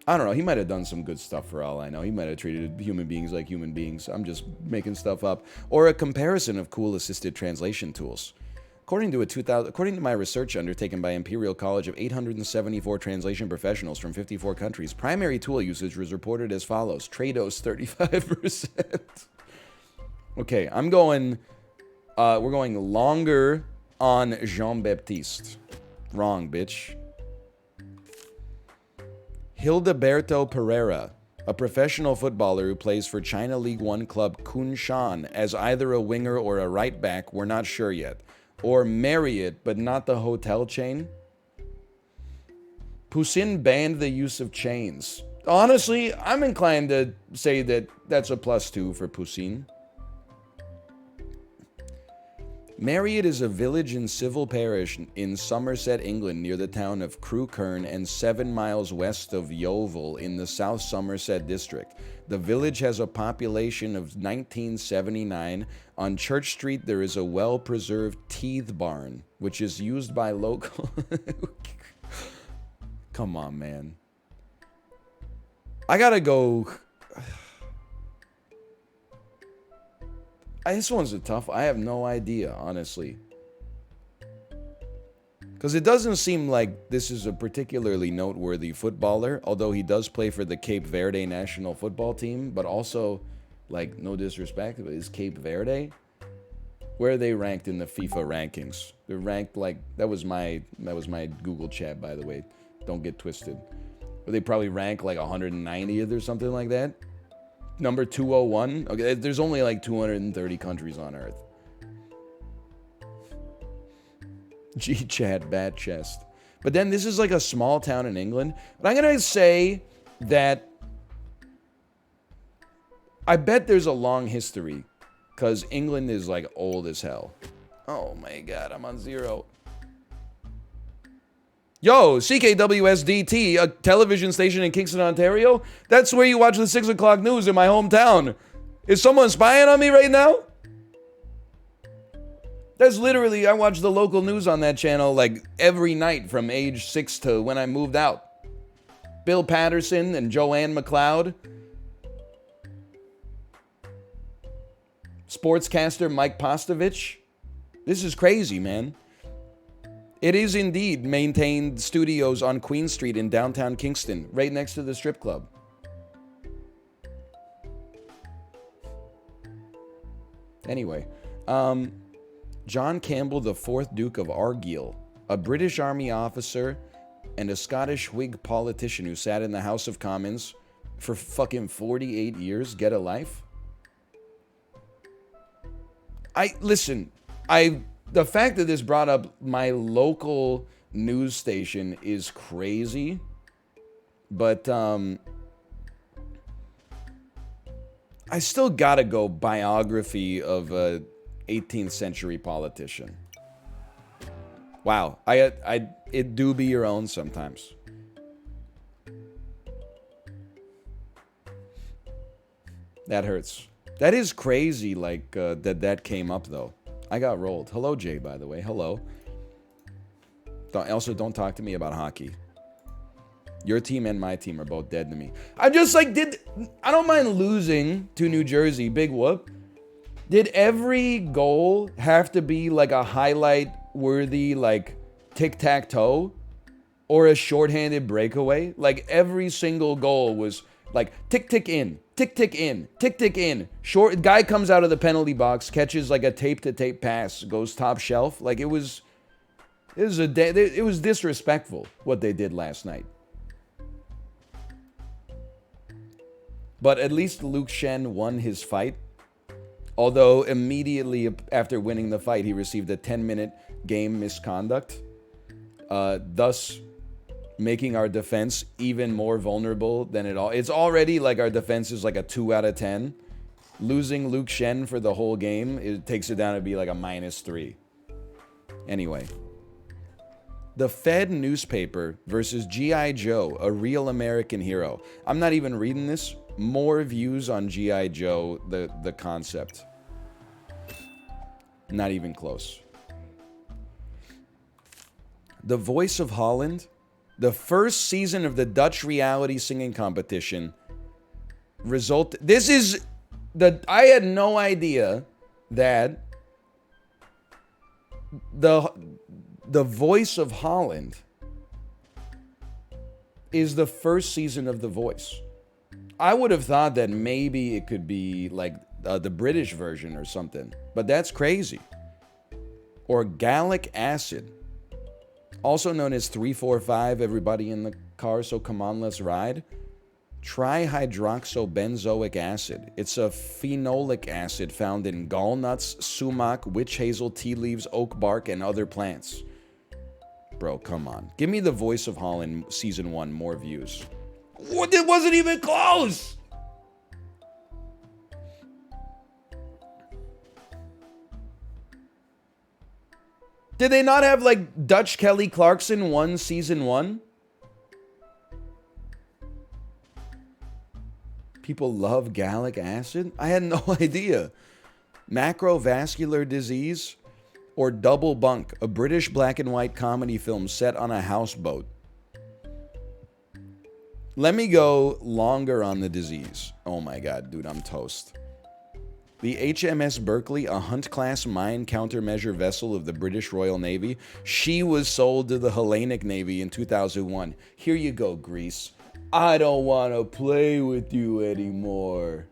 I don't know. He might have done some good stuff for all I know. He might have treated human beings like human beings. I'm just making stuff up. Or a comparison of cool assisted translation tools. According to my research undertaken by Imperial College of 874 translation professionals from 54 countries, primary tool usage was reported as follows. Trados 35%. Okay, we're going longer on Jean-Baptiste. Wrong, bitch. Hildeberto Pereira, a professional footballer who plays for China League One club Kunshan as either a winger or a right back, we're not sure yet. Or Marriott, but not the hotel chain. Poussin banned the use of chains. Honestly, I'm inclined to say that that's a +2 for Poussin. Marriott is a village and civil parish in Somerset, England, near the town of Crewkerne and 7 miles west of Yeovil in the South Somerset district. The village has a population of 1979. On Church Street, there is a well-preserved teeth barn, which is used by local... Come on, man. I gotta go... This one's a tough. I have no idea, honestly. Because it doesn't seem like this is a particularly noteworthy footballer, although he does play for the Cape Verde national football team, but also, like, no disrespect, but is Cape Verde? Where are they ranked in the FIFA rankings? They're ranked like, that was my Google chat, by the way. Don't get twisted. But they probably rank like 190th or something like that. Number 201. Okay, there's only like 230 countries on Earth. G-chat, bat chest. But then this is like a small town in England. But I'm going to say that I bet there's a long history. Because England is like old as hell. Oh my god, I'm on 0. Yo, CKWSDT, a television station in Kingston, Ontario? That's where you watch the 6 o'clock news in my hometown. Is someone spying on me right now? That's literally, I watch the local news on that channel like every night from age 6 to when I moved out. Bill Patterson and Joanne McLeod. Sportscaster Mike Postovich. This is crazy, man. It is indeed maintained studios on Queen Street in downtown Kingston, right next to the strip club. Anyway, John Campbell, the 4th Duke of Argyll, a British Army officer and a Scottish Whig politician who sat in the House of Commons for fucking 48 years. Get a life? The fact that this brought up my local news station is crazy, but I still gotta go biography of a 18th century politician. Wow, it do be your own sometimes. That hurts. That is crazy, like, that came up, though. I got rolled. Hello, Jay, by the way. Hello. Also, don't talk to me about hockey. Your team and my team are both dead to me. I just, like, I don't mind losing to New Jersey. Big whoop. Did every goal have to be, like, a highlight-worthy, like, tic-tac-toe? Or a shorthanded breakaway? Like, every single goal was, like, tick-tick in. Tick-tick in, tick-tick in. Short guy comes out of the penalty box, catches like a tape-to-tape pass, goes top shelf. Like it was disrespectful what they did last night. But at least Luke Shen won his fight. Although immediately after winning the fight, he received a 10-minute game misconduct. Thus making our defense even more vulnerable than it all. It's already like our defense is like a 2 out of 10. Losing Luke Shen for the whole game, it takes it down to be like a -3. Anyway. The Fed newspaper versus G.I. Joe, a real American hero. I'm not even reading this. More views on G.I. Joe, the concept. Not even close. The Voice of Holland, the first season of the Dutch reality singing competition, I had no idea that the Voice of Holland is the first season of The Voice. I would have thought that maybe it could be like the British version or something, but that's crazy. Or gallic acid, also known as 345, everybody in the car, so come on, let's ride. Trihydroxobenzoic acid. It's a phenolic acid found in gall nuts, sumac, witch hazel, tea leaves, oak bark, and other plants. Bro, come on. Give me The Voice of Holland Season 1, more views. What? It wasn't even close! Did they not have, like, Dutch Kelly Clarkson 1 Season 1? People love gallic acid? I had no idea. Macrovascular disease? Or Double Bunk, a British black and white comedy film set on a houseboat. Let me go longer on the disease. Oh my god, dude, I'm toast. The HMS Berkeley, a Hunt-class mine countermeasure vessel of the British Royal Navy. She was sold to the Hellenic Navy in 2001. Here you go, Greece. I don't want to play with you anymore.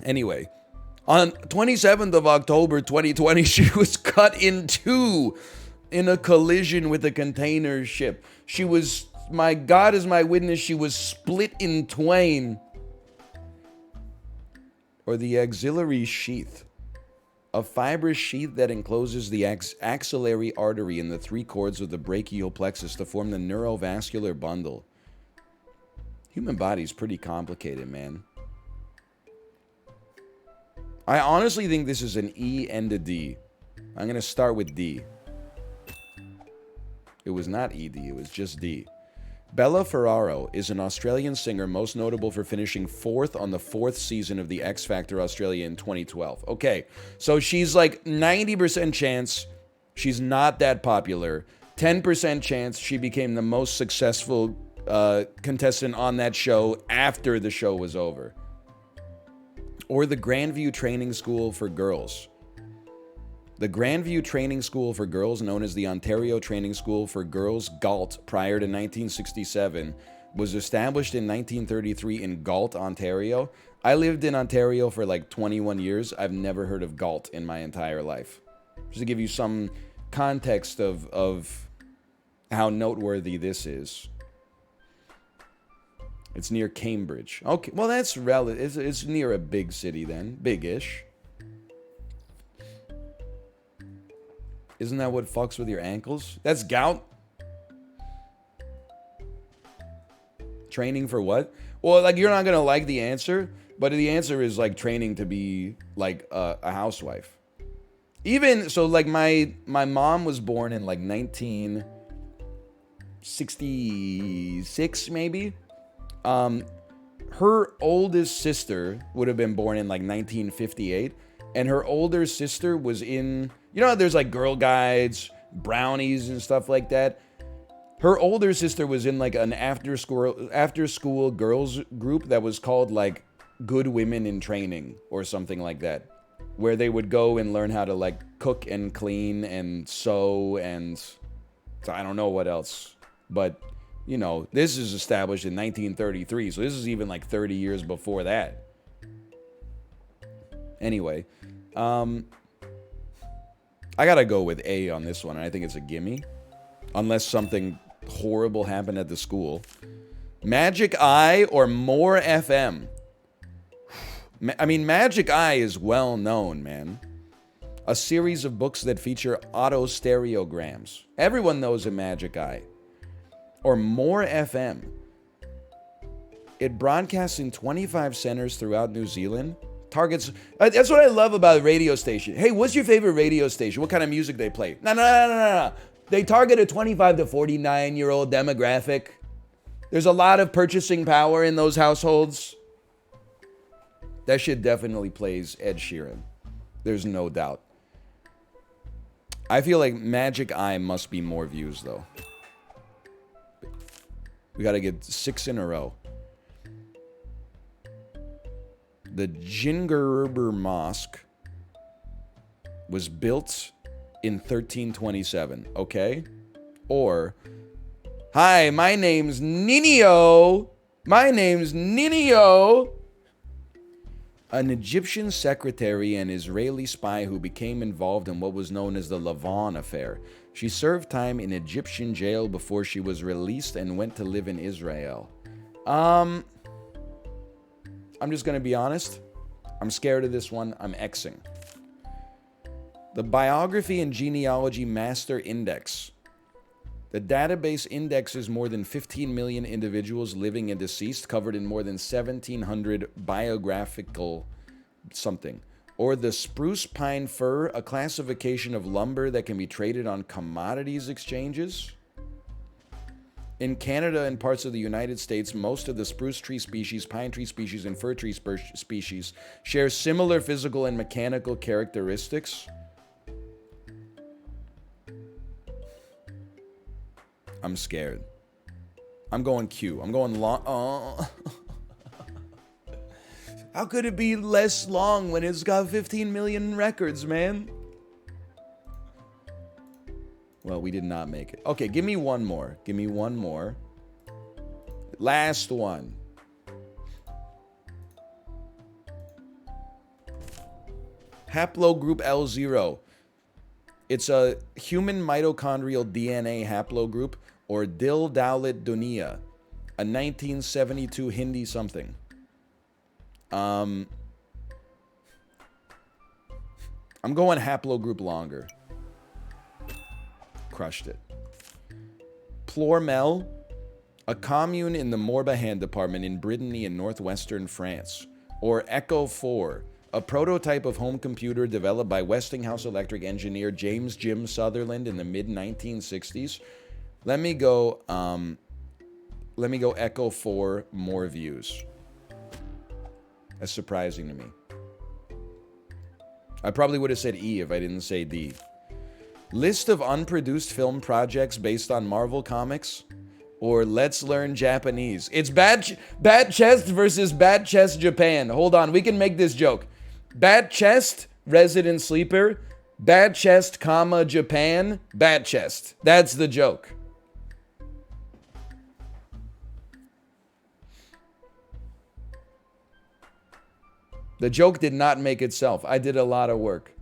Anyway, on 27th of October 2020, she was cut in two in a collision with a container ship. She was, my God is my witness, she was split in twain. Or the axillary sheath, a fibrous sheath that encloses the axillary artery in the three cords of the brachial plexus to form the neurovascular bundle. Human body's pretty complicated, man. I honestly think this is an E and a D. I'm going to start with D. It was not ED, it was just D. Bella Ferraro is an Australian singer most notable for finishing 4th on the 4th season of the X Factor Australia in 2012. Okay, so she's like 90% chance she's not that popular. 10% chance she became the most successful contestant on that show after the show was over. Or the Grandview Training School for Girls. The Grandview Training School for Girls, known as the Ontario Training School for Girls, GALT, prior to 1967, was established in 1933 in Galt, Ontario. I lived in Ontario for like 21 years. I've never heard of Galt in my entire life. Just to give you some context of how noteworthy this is. It's near Cambridge. Okay, well that's relative. It's near a big city then. Big-ish. Isn't that what fucks with your ankles? That's gout? Training for what? Well, like, you're not gonna like the answer, but the answer is, like, training to be, like, a housewife. Even, so, like, my mom was born in, like, 1966, maybe? Her oldest sister would have been born in, like, 1958, and her older sister was in... You know how there's like Girl Guides, brownies and stuff like that? Her older sister was in like an after school girls group that was called like Good Women in Training or something like that. Where they would go and learn how to like cook and clean and sew and so I don't know what else. But, you know, this is established in 1933, so this is even like 30 years before that. Anyway, I gotta go with A on this one, and I think it's a gimme. Unless something horrible happened at the school. Magic Eye or More FM? I mean, Magic Eye is well known, man. A series of books that feature auto-stereograms. Everyone knows a Magic Eye. Or More FM. It broadcasts in 25 centers throughout New Zealand. Targets... That's what I love about a radio station. Hey, what's your favorite radio station? What kind of music they play? No. They target a 25 to 49-year-old demographic. There's a lot of purchasing power in those households. That shit definitely plays Ed Sheeran. There's no doubt. I feel like Magic Eye must be more views, though. We gotta get 6 in a row. The Jingerber Mosque was built in 1327, okay? Or, hi, my name's Ninio. My name's Ninio. An Egyptian secretary and Israeli spy who became involved in what was known as the Lavon affair. She served time in Egyptian jail before she was released and went to live in Israel. I'm just going to be honest. I'm scared of this one. I'm Xing. The Biography and Genealogy Master Index. The database indexes more than 15 million individuals living and deceased, covered in more than 1,700 biographical something. Or the spruce pine fir, a classification of lumber that can be traded on commodities exchanges. In Canada and parts of the United States, most of the spruce tree species, pine tree species, and fir tree species share similar physical and mechanical characteristics. I'm scared. I'm going Q. I'm going long. Oh. How could it be less long when it's got 15 million records, man? Well, we did not make it. Okay, give me one more. Give me one more. Last one. Haplogroup L0. It's a human mitochondrial DNA haplogroup, or Dil Dowlet Dunia, a 1972 Hindi something. I'm going haplogroup longer. Crushed it. Plormel, a commune in the Morbihan department in Brittany in northwestern France. Or Echo 4, a prototype of home computer developed by Westinghouse Electric engineer James Jim Sutherland in the mid-1960s. Let me go Echo 4, more views. That's surprising to me. I probably would have said E if I didn't say D. List of unproduced film projects based on Marvel Comics. Or Let's Learn Japanese. It's Bad Chest versus Bad Chest Japan. Hold on, we can make this joke. Bad Chest, Resident Sleeper. Bad Chest, comma, Japan. Bad Chest. That's the joke. The joke did not make itself. I did a lot of work.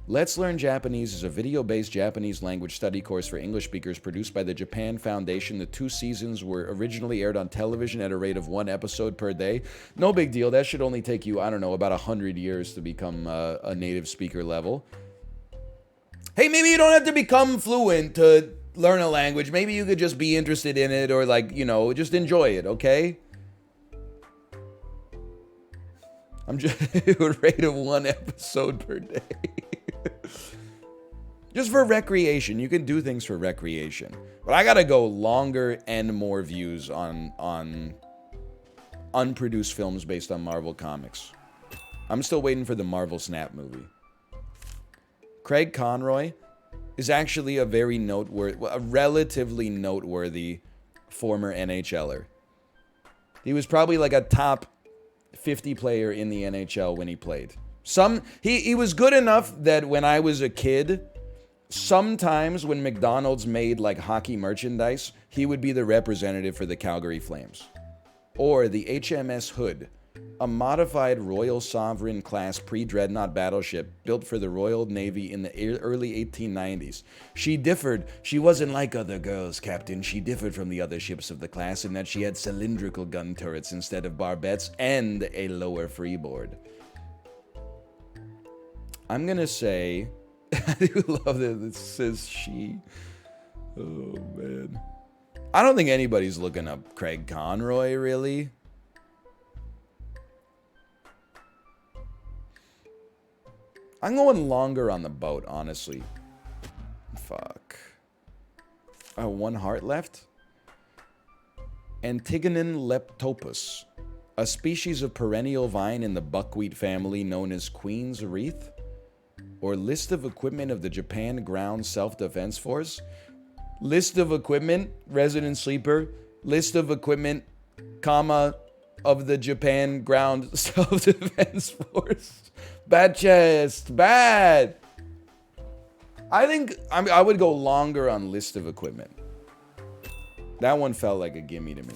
Let's Learn Japanese is a video-based Japanese language study course for English speakers produced by the Japan Foundation. The 2 seasons were originally aired on television at a rate of 1 episode per day. No big deal. That should only take you, I don't know, about 100 years to become a native speaker level. Hey, maybe you don't have to become fluent to learn a language. Maybe you could just be interested in it or, like, you know, just enjoy it, okay? I'm just a rate of 1 episode per day. Just for recreation. You can do things for recreation. But I gotta go longer and more views on unproduced films based on Marvel Comics. I'm still waiting for the Marvel Snap movie. Craig Conroy is actually a relatively noteworthy former NHLer. He was probably like a top 50 player in the NHL when he played. He was good enough that when I was a kid, sometimes when McDonald's made like hockey merchandise, he would be the representative for the Calgary Flames. Or the HMS Hood, a modified Royal Sovereign class pre-dreadnought battleship built for the Royal Navy in the early 1890s. She differed. She wasn't like other girls, Captain. She differed from the other ships of the class in that she had cylindrical gun turrets instead of barbettes and a lower freeboard. I'm gonna say, I do love that it says she. Oh man. I don't think anybody's looking up Craig Conroy, really. I'm going longer on the boat, honestly. Fuck. Oh, one heart left? Antigonin leptopus, a species of perennial vine in the buckwheat family known as Queen's Wreath? Or list of equipment of the Japan Ground Self-Defense Force? List of equipment, resident sleeper, list of equipment, comma, of the Japan Ground Self-Defense Force. Bad chest, bad. I think I would go longer on list of equipment. That one felt like a gimme to me.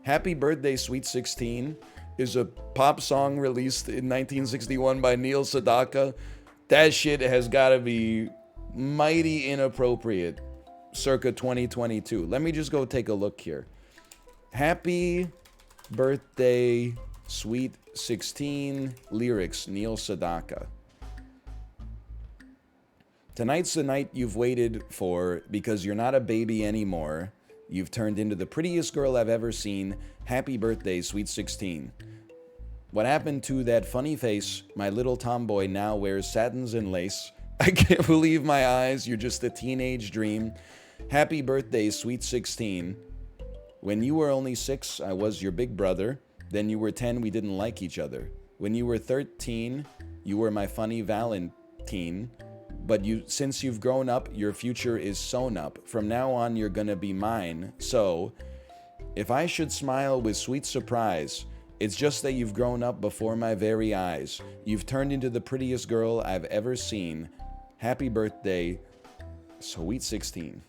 Happy Birthday, Sweet 16 is a pop song released in 1961 by Neil Sedaka. That shit has got to be mighty inappropriate circa 2022. Let me just go take a look here. Happy Birthday, Sweet 16 lyrics, Neil Sedaka. Tonight's the night you've waited for because you're not a baby anymore. You've turned into the prettiest girl I've ever seen. Happy birthday, Sweet 16. What happened to that funny face? My little tomboy now wears satins and lace. I can't believe my eyes. You're just a teenage dream. Happy birthday, Sweet 16. When you were only 6, I was your big brother. Then you were 10, we didn't like each other. When you were 13, you were my funny Valentine. But since you've grown up, your future is sewn up. From now on, you're gonna be mine. So, if I should smile with sweet surprise, it's just that you've grown up before my very eyes. You've turned into the prettiest girl I've ever seen. Happy birthday, Sweet 16.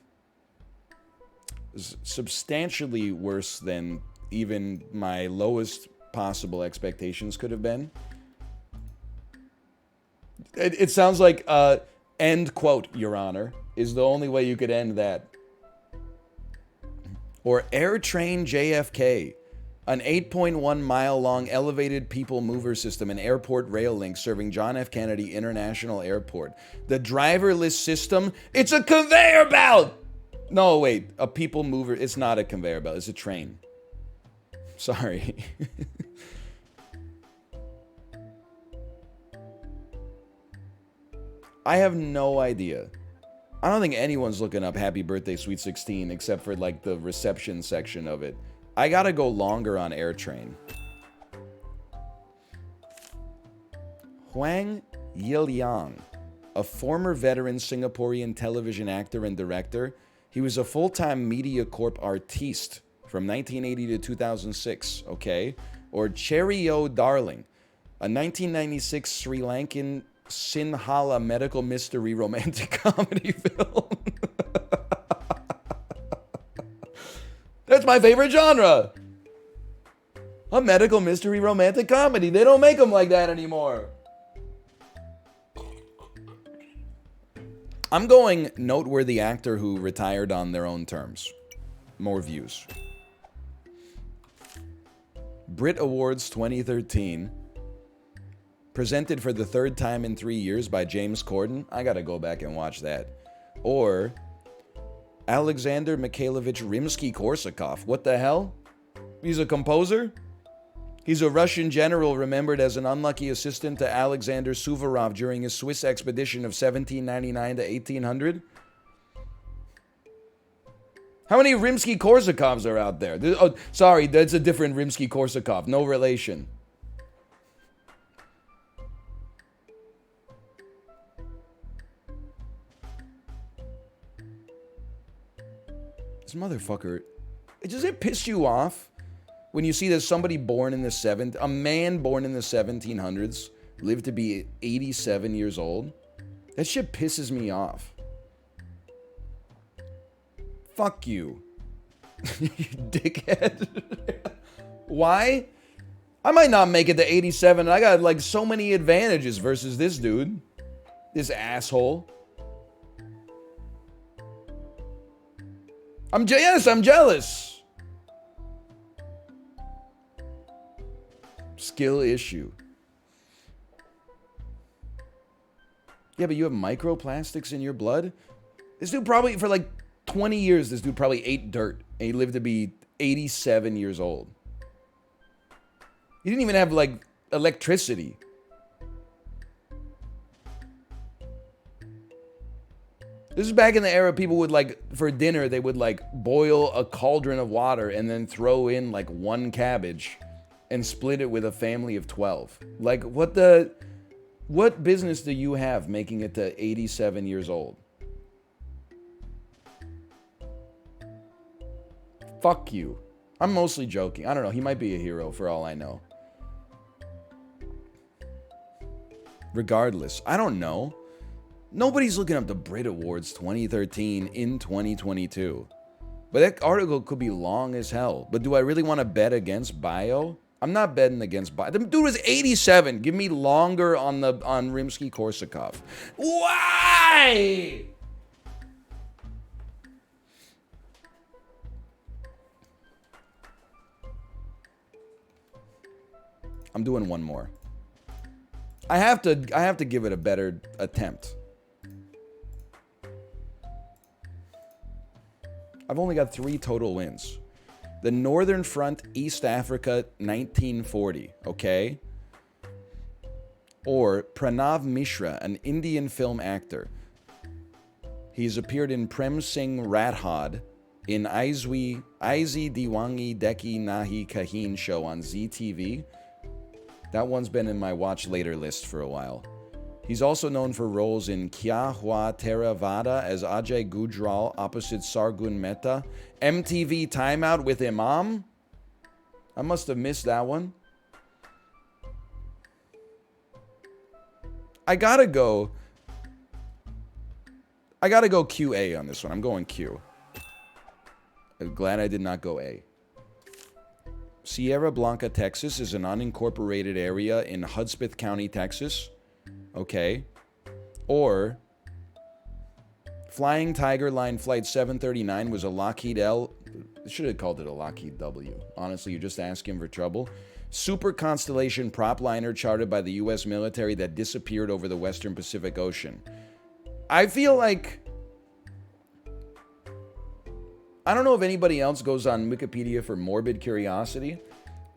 Substantially worse than even my lowest possible expectations could have been. It sounds like, end quote, Your Honor, is the only way you could end that. Or Air Train JFK, an 8.1 mile long elevated people mover system and airport rail link serving John F. Kennedy International Airport. The driverless system, it's a conveyor belt! No, wait, a people mover, it's not a conveyor belt, it's a train. Sorry. I have no idea. I don't think anyone's looking up Happy Birthday Sweet 16 except for like the reception section of it. I gotta go longer on Air Train. Huang Yiliang, a former veteran Singaporean television actor and director. He was a full-time MediaCorp artiste from 1980 to 2006, okay? Or Cherry-O Darling, a 1996 Sri Lankan Sinhala medical mystery romantic comedy film. That's my favorite genre. A medical mystery romantic comedy. They don't make them like that anymore. I'm going noteworthy actor who retired on their own terms. More views. Brit Awards 2013. Presented for the 3rd time in 3 years by James Corden. I gotta go back and watch that. Or Alexander Mikhailovich Rimsky-Korsakov. What the hell? He's a composer? He's a Russian general remembered as an unlucky assistant to Alexander Suvorov during his Swiss expedition of 1799 to 1800. How many Rimsky-Korsakovs are out there? Oh, sorry, that's a different Rimsky-Korsakov. No relation. This motherfucker, does it piss you off when you see that somebody born in the a man born in the 1700s lived to be 87 years old? That shit pisses me off. Fuck you. You dickhead. Why? I might not make it to 87 and I got like so many advantages versus this dude. This asshole. I'm jealous. Skill issue. Yeah, but you have microplastics in your blood? This dude probably, for like 20 years, this dude probably ate dirt. And he lived to be 87 years old. He didn't even have, like, electricity. This is back in the era people would, like, for dinner, they would, like, boil a cauldron of water and then throw in, like, one cabbage and split it with a family of 12. Like, what business do you have making it to 87 years old? Fuck you. I'm mostly joking. I don't know. He might be a hero for all I know. Regardless, I don't know. Nobody's looking up the Brit Awards 2013 in 2022. But that article could be long as hell. But do I really want to bet against Bio? I'm not betting against Bio. The dude was 87. Give me longer on Rimsky-Korsakov. Why? I'm doing one more. I have to give it a better attempt. I've only got 3 total wins. The Northern Front, East Africa, 1940, okay? Or Pranav Mishra, an Indian film actor. He's appeared in Prem Singh Rathod, in Aizi Diwangi Deki Nahi Kahin show on ZTV. That one's been in my watch later list for a while. He's also known for roles in Kya Hua Theravada as Ajay Gujral opposite Sargun Mehta. MTV Timeout with Imam? I must have missed that one. I gotta go QA on this one. I'm going Q. I'm glad I did not go A. Sierra Blanca, Texas is an unincorporated area in Hudspeth County, Texas. Okay. Or Flying Tiger Line Flight 739 was a Lockheed L. Should have called it a Lockheed W. Honestly, you're just asking for trouble. Super Constellation prop liner chartered by the U.S. military that disappeared over the Western Pacific Ocean. I feel like... I don't know if anybody else goes on Wikipedia for morbid curiosity.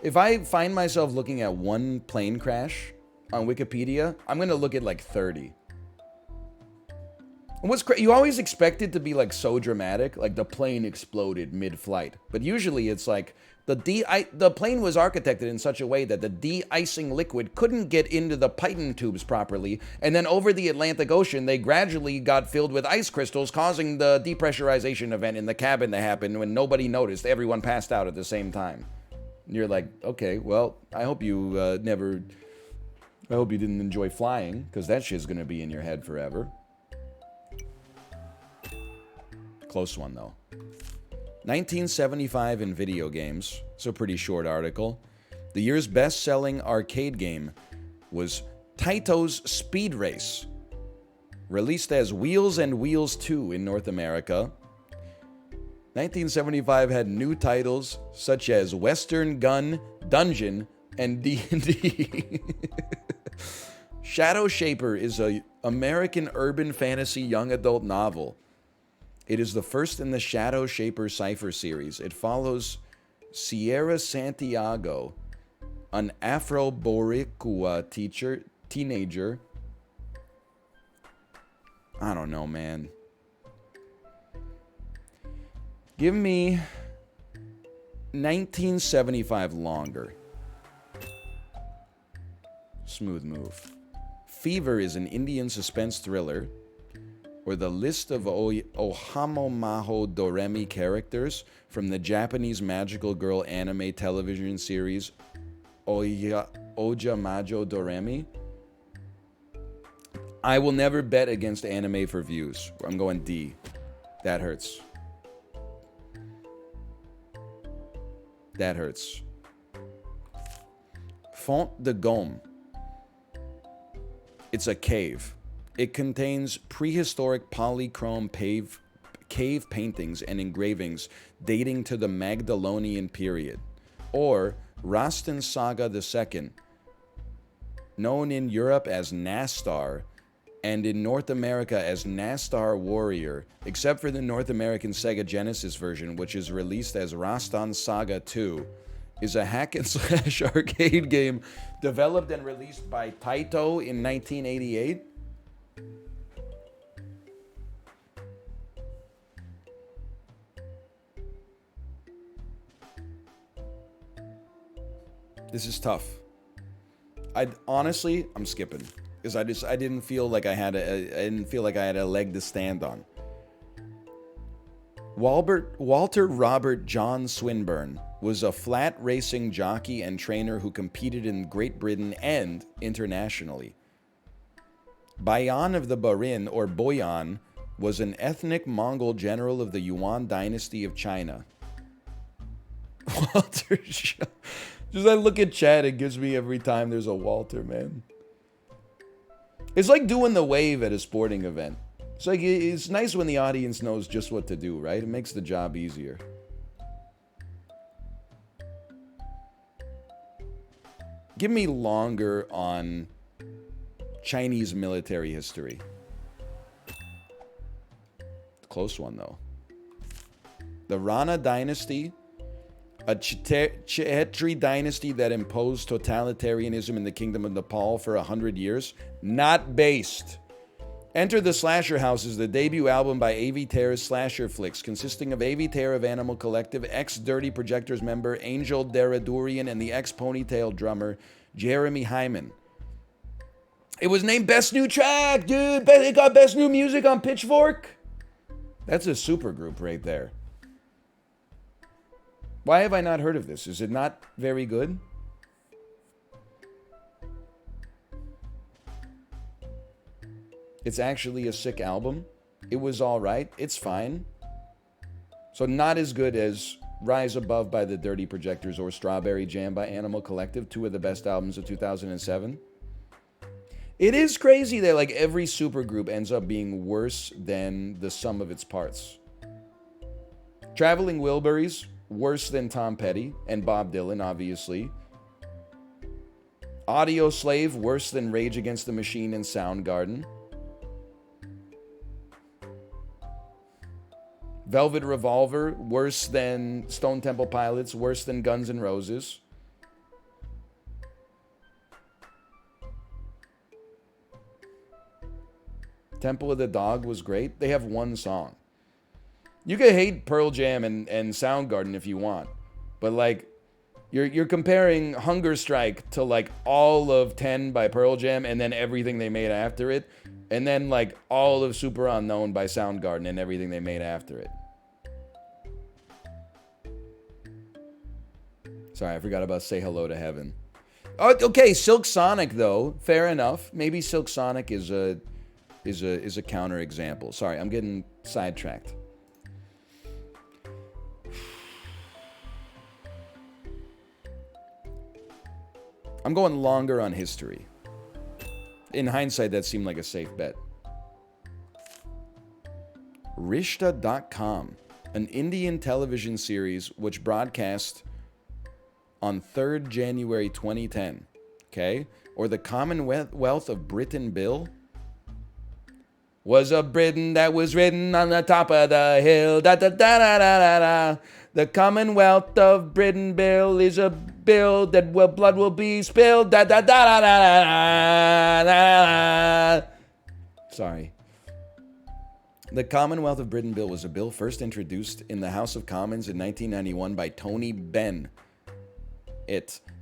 If I find myself looking at one plane crash on Wikipedia, I'm going to look at like 30. And you always expect it to be like so dramatic, like the plane exploded mid-flight. But usually it's like the plane was architected in such a way that the de-icing liquid couldn't get into the piton tubes properly, and then over the Atlantic Ocean, they gradually got filled with ice crystals, causing the depressurization event in the cabin to happen when nobody noticed. Everyone passed out at the same time. And you're like, okay, well, I hope you I hope you didn't enjoy flying, because that shit's gonna be in your head forever. Close one, though. 1975 in video games. It's a pretty short article. The year's best-selling arcade game was Taito's Speed Race. Released as Wheels and Wheels 2 in North America. 1975 had new titles such as Western Gun, Dungeon, and D&D. Shadow Shaper is an American urban fantasy young adult novel. It is the first in the Shadow Shaper Cipher series. It follows Sierra Santiago, an Afro-Boricua teenager. I don't know, man. Give me 1975 longer. Smooth move. Fever is an Indian suspense thriller, or the list of Ohamamaho Doremi characters from the Japanese magical girl anime television series Oja Majo Doremi. I will never bet against anime for views. I'm going D. That hurts. That hurts. Font de Gomme. It's a cave. It contains prehistoric polychrome cave paintings and engravings dating to the Magdalenian period, or Rasten Saga II, known in Europe as Nastar and in North America as Nastar Warrior, except for the North American Sega Genesis version, which is released as Rastan Saga 2, is a hack and slash arcade game developed and released by Taito in 1988. This is tough. I'm skipping because I didn't feel like I had a leg to stand on. Walter Robert John Swinburne was a flat racing jockey and trainer who competed in Great Britain and internationally. Bayan of the Barin, or Boyan, was an ethnic Mongol general of the Yuan dynasty of China. Walter Just I look at chat, it gives me every time there's a Walter, man. It's like doing the wave at a sporting event. It's like, it's nice when the audience knows just what to do, right? It makes the job easier. Give me longer on Chinese military history. Close one, though. The Rana dynasty, a Chetri dynasty that imposed totalitarianism in the Kingdom of Nepal for 100 years. Not based. Enter the Slasher House is the debut album by A.V. Terra's Slasher Flicks, consisting of A.V. Terra of Animal Collective, ex-Dirty Projectors member Angel Deradurian, and the ex-Ponytail drummer Jeremy Hyman. It was named Best New Track, dude! It got Best New Music on Pitchfork! That's a supergroup right there. Why have I not heard of this? Is it not very good? It's actually a sick album. It was alright. It's fine. So not as good as Rise Above by the Dirty Projectors or Strawberry Jam by Animal Collective, two of the best albums of 2007. It is crazy that like every supergroup ends up being worse than the sum of its parts. Traveling Wilburys, worse than Tom Petty and Bob Dylan, obviously. Audio Slave, worse than Rage Against the Machine and Soundgarden. Velvet Revolver, worse than Stone Temple Pilots, worse than Guns N' Roses. Temple of the Dog was great. They have one song. You can hate Pearl Jam and Soundgarden if you want, but like, you're comparing Hunger Strike to like all of 10 by Pearl Jam and then everything they made after it, and then like all of Super Unknown by Soundgarden and everything they made after it. Sorry, I forgot about Say Hello to Heaven. Oh, okay, Silk Sonic though, fair enough. Maybe Silk Sonic is a counter example. Sorry, I'm getting sidetracked. I'm going longer on history. In hindsight, that seemed like a safe bet. Rishta.com, an Indian television series which broadcast on 3rd January 2010, okay? Or the Commonwealth of Britain Bill was a Britain that was written on the top of the hill. Da da da da da da da. The Commonwealth of Britain Bill is a bill that blood will be spilled. Da da da da da da da da. Sorry. The Commonwealth of Britain Bill was a bill first introduced in the House of Commons in 1991 by Tony Benn.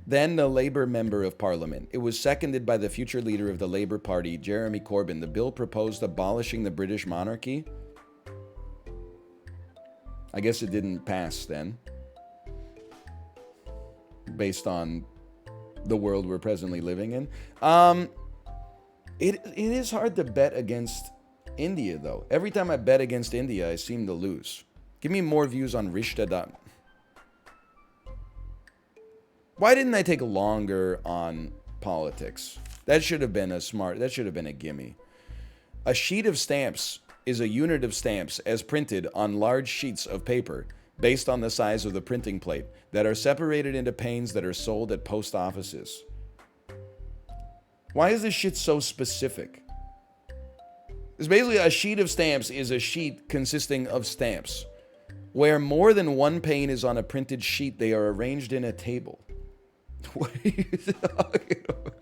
Then the Labour Member of Parliament. It was seconded by the future leader of the Labour Party, Jeremy Corbyn. The bill proposed abolishing the British monarchy. I guess it didn't pass then, based on the world we're presently living in. It is hard to bet against India, though. Every time I bet against India, I seem to lose. Give me more views on Rishta. Why didn't I take longer on politics? That should have been a gimme. A sheet of stamps is a unit of stamps as printed on large sheets of paper based on the size of the printing plate that are separated into panes that are sold at post offices. Why is this shit so specific? It's basically a sheet of stamps is a sheet consisting of stamps. Where more than one pane is on a printed sheet, they are arranged in a table. What are you talking about?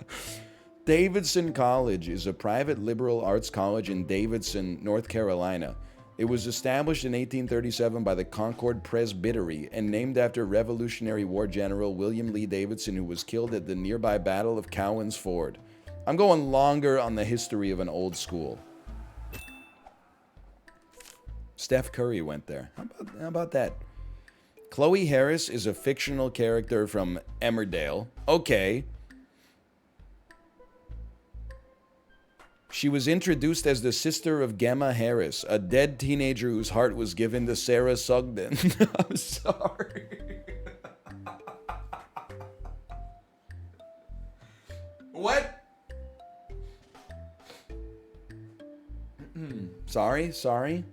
Davidson College is a private liberal arts college in Davidson, North Carolina. It was established in 1837 by the Concord Presbytery and named after Revolutionary War General William Lee Davidson, who was killed at the nearby Battle of Cowan's Ford. I'm going longer on the history of an old school. Steph Curry went there. How about that? Chloe Harris is a fictional character from Emmerdale. Okay. She was introduced as the sister of Gemma Harris, a dead teenager whose heart was given to Sarah Sugden. I'm sorry. What? Sorry. So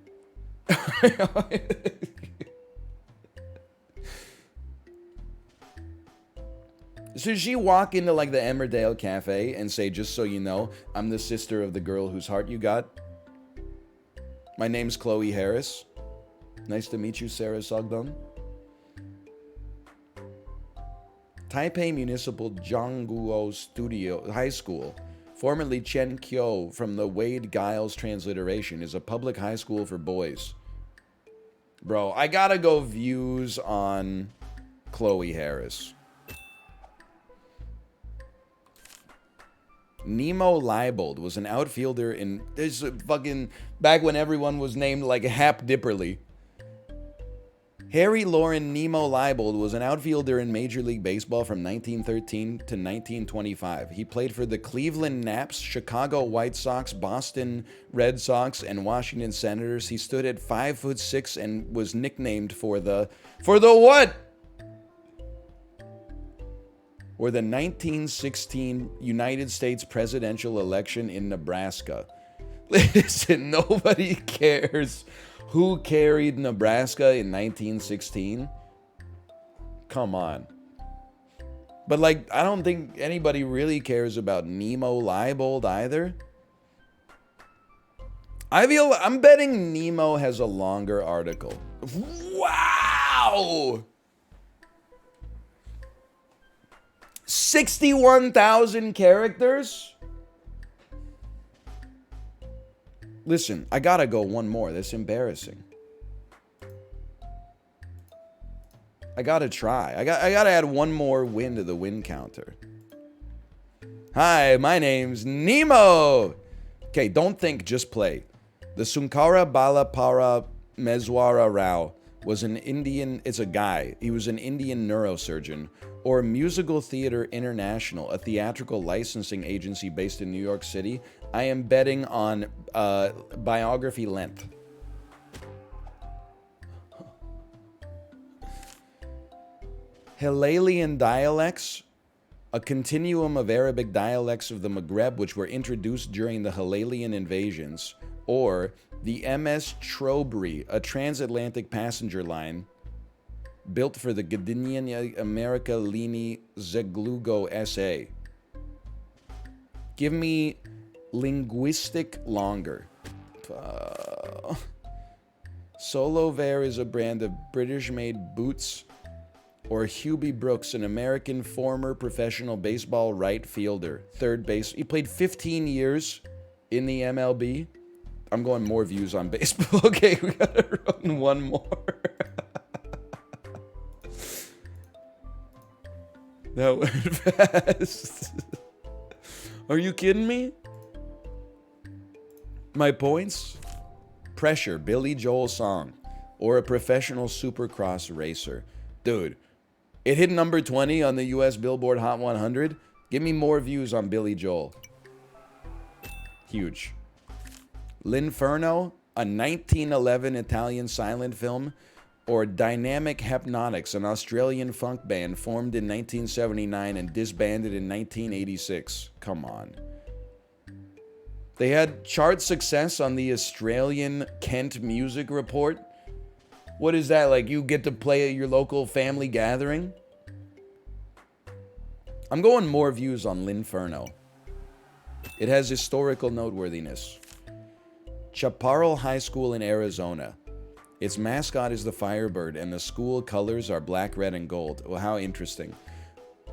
did she walk into like the Emmerdale Cafe and say, just so you know, I'm the sister of the girl whose heart you got? My name's Chloe Harris. Nice to meet you, Sarah Sugden. Taipei Municipal Zhongguo Studio High School, formerly Chen Kyo from the Wade Giles transliteration, is a public high school for boys. Bro, I gotta go views on Chloe Harris. Nemo Leibold was an outfielder in this fucking back when everyone was named like Hap Dipperly. Harry Lauren Nemo Leibold was an outfielder in Major League Baseball from 1913 to 1925. He played for the Cleveland Naps, Chicago White Sox, Boston Red Sox, and Washington Senators. He stood at 5'6" and was nicknamed for the what? Or the 1916 United States presidential election in Nebraska. Listen, nobody cares who carried Nebraska in 1916. Come on. But like, I don't think anybody really cares about Nemo Leibold either. I'm betting Nemo has a longer article. Wow! 61,000 characters? Listen, I gotta go one more. That's embarrassing. I gotta try. I gotta add one more win to the win counter. Hi, my name's Nemo! Okay, don't think, just play. The Sunkara Balapara Mezwara Rao was an Indian, it's a guy. He was an Indian neurosurgeon. Or Musical Theater International, a theatrical licensing agency based in New York City. I am betting on biography length. Hilalian dialects, a continuum of Arabic dialects of the Maghreb which were introduced during the Hilalian invasions. Or the MS Trobri, a transatlantic passenger line built for the Gdynia America Lini Zeglugo SA. Give me linguistic longer. Solovare is a brand of British-made boots. Or Hubie Brooks, an American former professional baseball right fielder. Third base. He played 15 years in the MLB. I'm going more views on baseball. Okay, we gotta run one more. That went fast. Are you kidding me? My points? Pressure, Billy Joel song. Or a professional supercross racer. Dude, it hit number 20 on the US Billboard Hot 100. Give me more views on Billy Joel. Huge. L'Inferno, a 1911 Italian silent film. Or Dynamic Hypnotics, an Australian funk band formed in 1979 and disbanded in 1986. Come on. They had chart success on the Australian Kent Music Report. What is that, like you get to play at your local family gathering? I'm going more views on L'Inferno. It has historical noteworthiness. Chaparral High School in Arizona. Its mascot is the Firebird, and the school colors are black, red, and gold. Well, how interesting.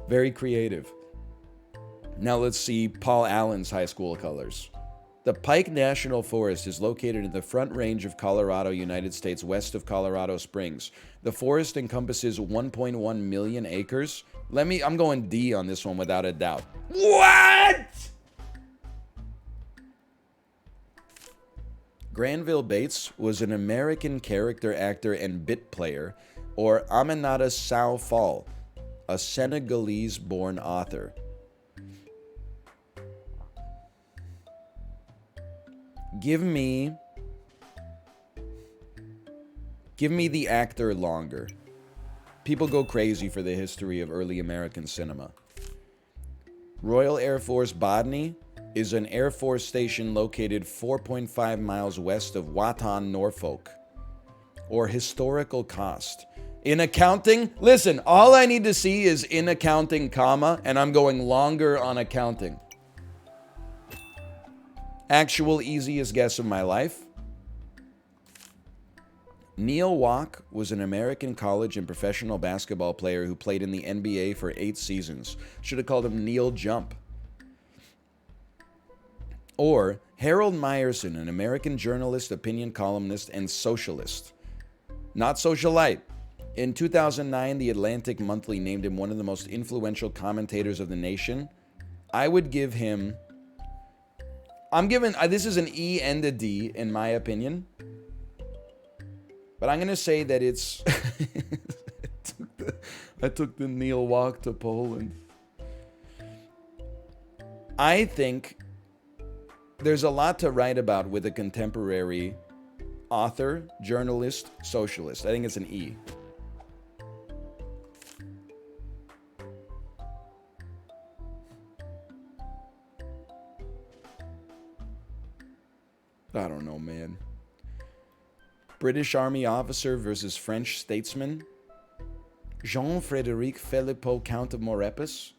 Very creative. Now let's see Paul Allen's high school colors. The Pike National Forest is located in the Front Range of Colorado, United States, west of Colorado Springs. The forest encompasses 1.1 million acres. I'm going D on this one without a doubt. What? Granville Bates was an American character actor and bit player, or Aminata Sow Fall, a Senegalese-born author. Give me the actor longer. People go crazy for the history of early American cinema. Royal Air Force Bodney is an Air Force station located 4.5 miles west of Wotton, Norfolk. Or historical cost. In accounting, listen, all I need to see is in accounting, comma, and I'm going longer on accounting. Actual easiest guess of my life. Neil Walk was an American college and professional basketball player who played in the NBA for 8 seasons. Should have called him Neil Jump. Or Harold Meyerson, an American journalist, opinion columnist, and socialist. Not socialite. In 2009, the Atlantic Monthly named him one of the most influential commentators of the nation. I would give him... this is an E and a D, in my opinion. But I'm going to say that it's... I took the Neil Walk to Poland. I think there's a lot to write about with a contemporary author, journalist, socialist. I think it's an E. I don't know, man. British Army officer versus French statesman. Jean-Frédéric Philippot, Count of Morepus.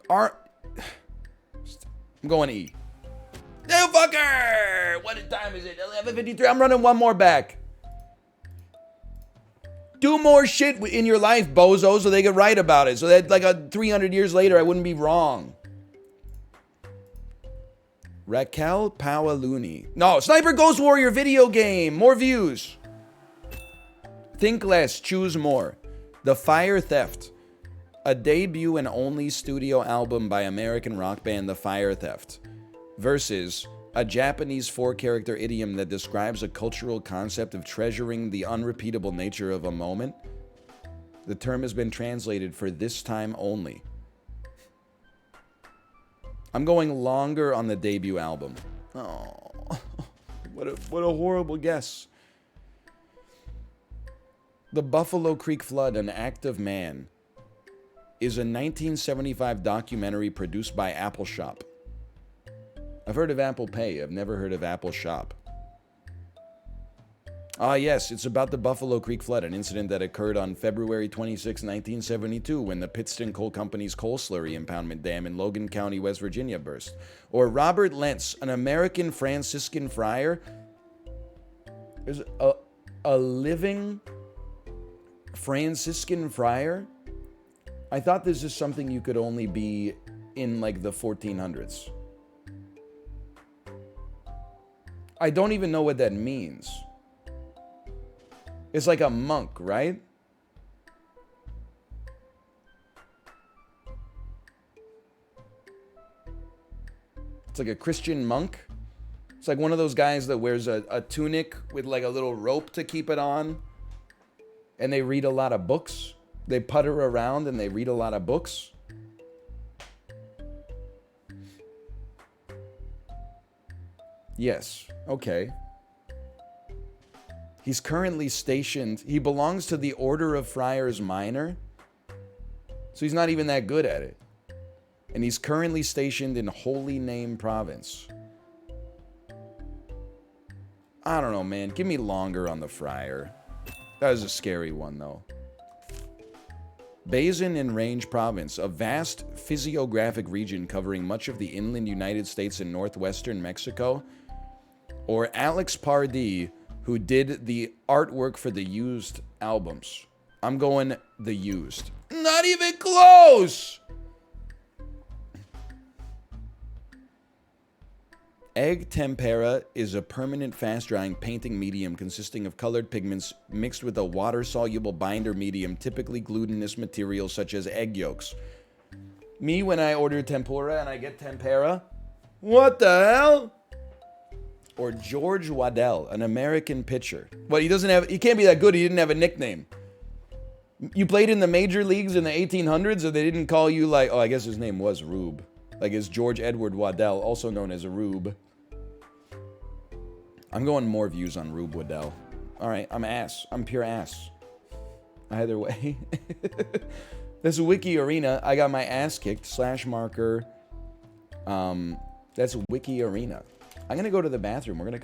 I'm going E. No fucker! What time is it? 11:53. I'm running one more back. Do more shit in your life, bozo, so they can write about it. So that 300 years later, I wouldn't be wrong. Raquel Paolini. No, Sniper Ghost Warrior video game. More views. Think less, choose more. The Fire Theft. A debut and only studio album by American rock band The Fire Theft. Versus a Japanese 4-character idiom that describes a cultural concept of treasuring the unrepeatable nature of a moment. The term has been translated for this time only. I'm going longer on the debut album. Oh, what a horrible guess. The Buffalo Creek Flood, An Act of Man, is a 1975 documentary produced by Apple Shop. I've heard of Apple Pay. I've never heard of Apple Shop. Ah, yes, it's about the Buffalo Creek Flood, an incident that occurred on February 26, 1972, when the Pittston Coal Company's coal slurry impoundment dam in Logan County, West Virginia burst. Or Robert Lentz, an American Franciscan friar. There's a living Franciscan friar? I thought this is something you could only be in like the 1400s. I don't even know what that means. It's like a monk, right? It's like a Christian monk. It's like one of those guys that wears a tunic with like a little rope to keep it on. And they read a lot of books. They putter around and they read a lot of books. Yes, okay. He's currently stationed. He belongs to the Order of Friars Minor. So he's not even that good at it. And he's currently stationed in Holy Name Province. I don't know, man. Give me longer on the friar. That was a scary one, though. Basin and Range Province, a vast physiographic region covering much of the inland United States and northwestern Mexico. Or Alex Pardee, who did the artwork for the Used albums. I'm going the Used. Not even close! Egg tempera is a permanent fast-drying painting medium consisting of colored pigments mixed with a water-soluble binder medium, typically glutinous materials such as egg yolks. Me, when I order tempura and I get tempera, what the hell? Or George Waddell, an American pitcher. But he can't be that good, he didn't have a nickname. You played in the major leagues in the 1800s, or they didn't call you like, oh, I guess his name was Rube. Like it's George Edward Waddell, also known as a Rube. I'm going more views on Rube Waddell. Alright, I'm ass. I'm pure ass. Either way. This is Wiki Arena. I got my ass kicked. /marker. That's Wiki Arena. I'm gonna go to the bathroom. We're gonna come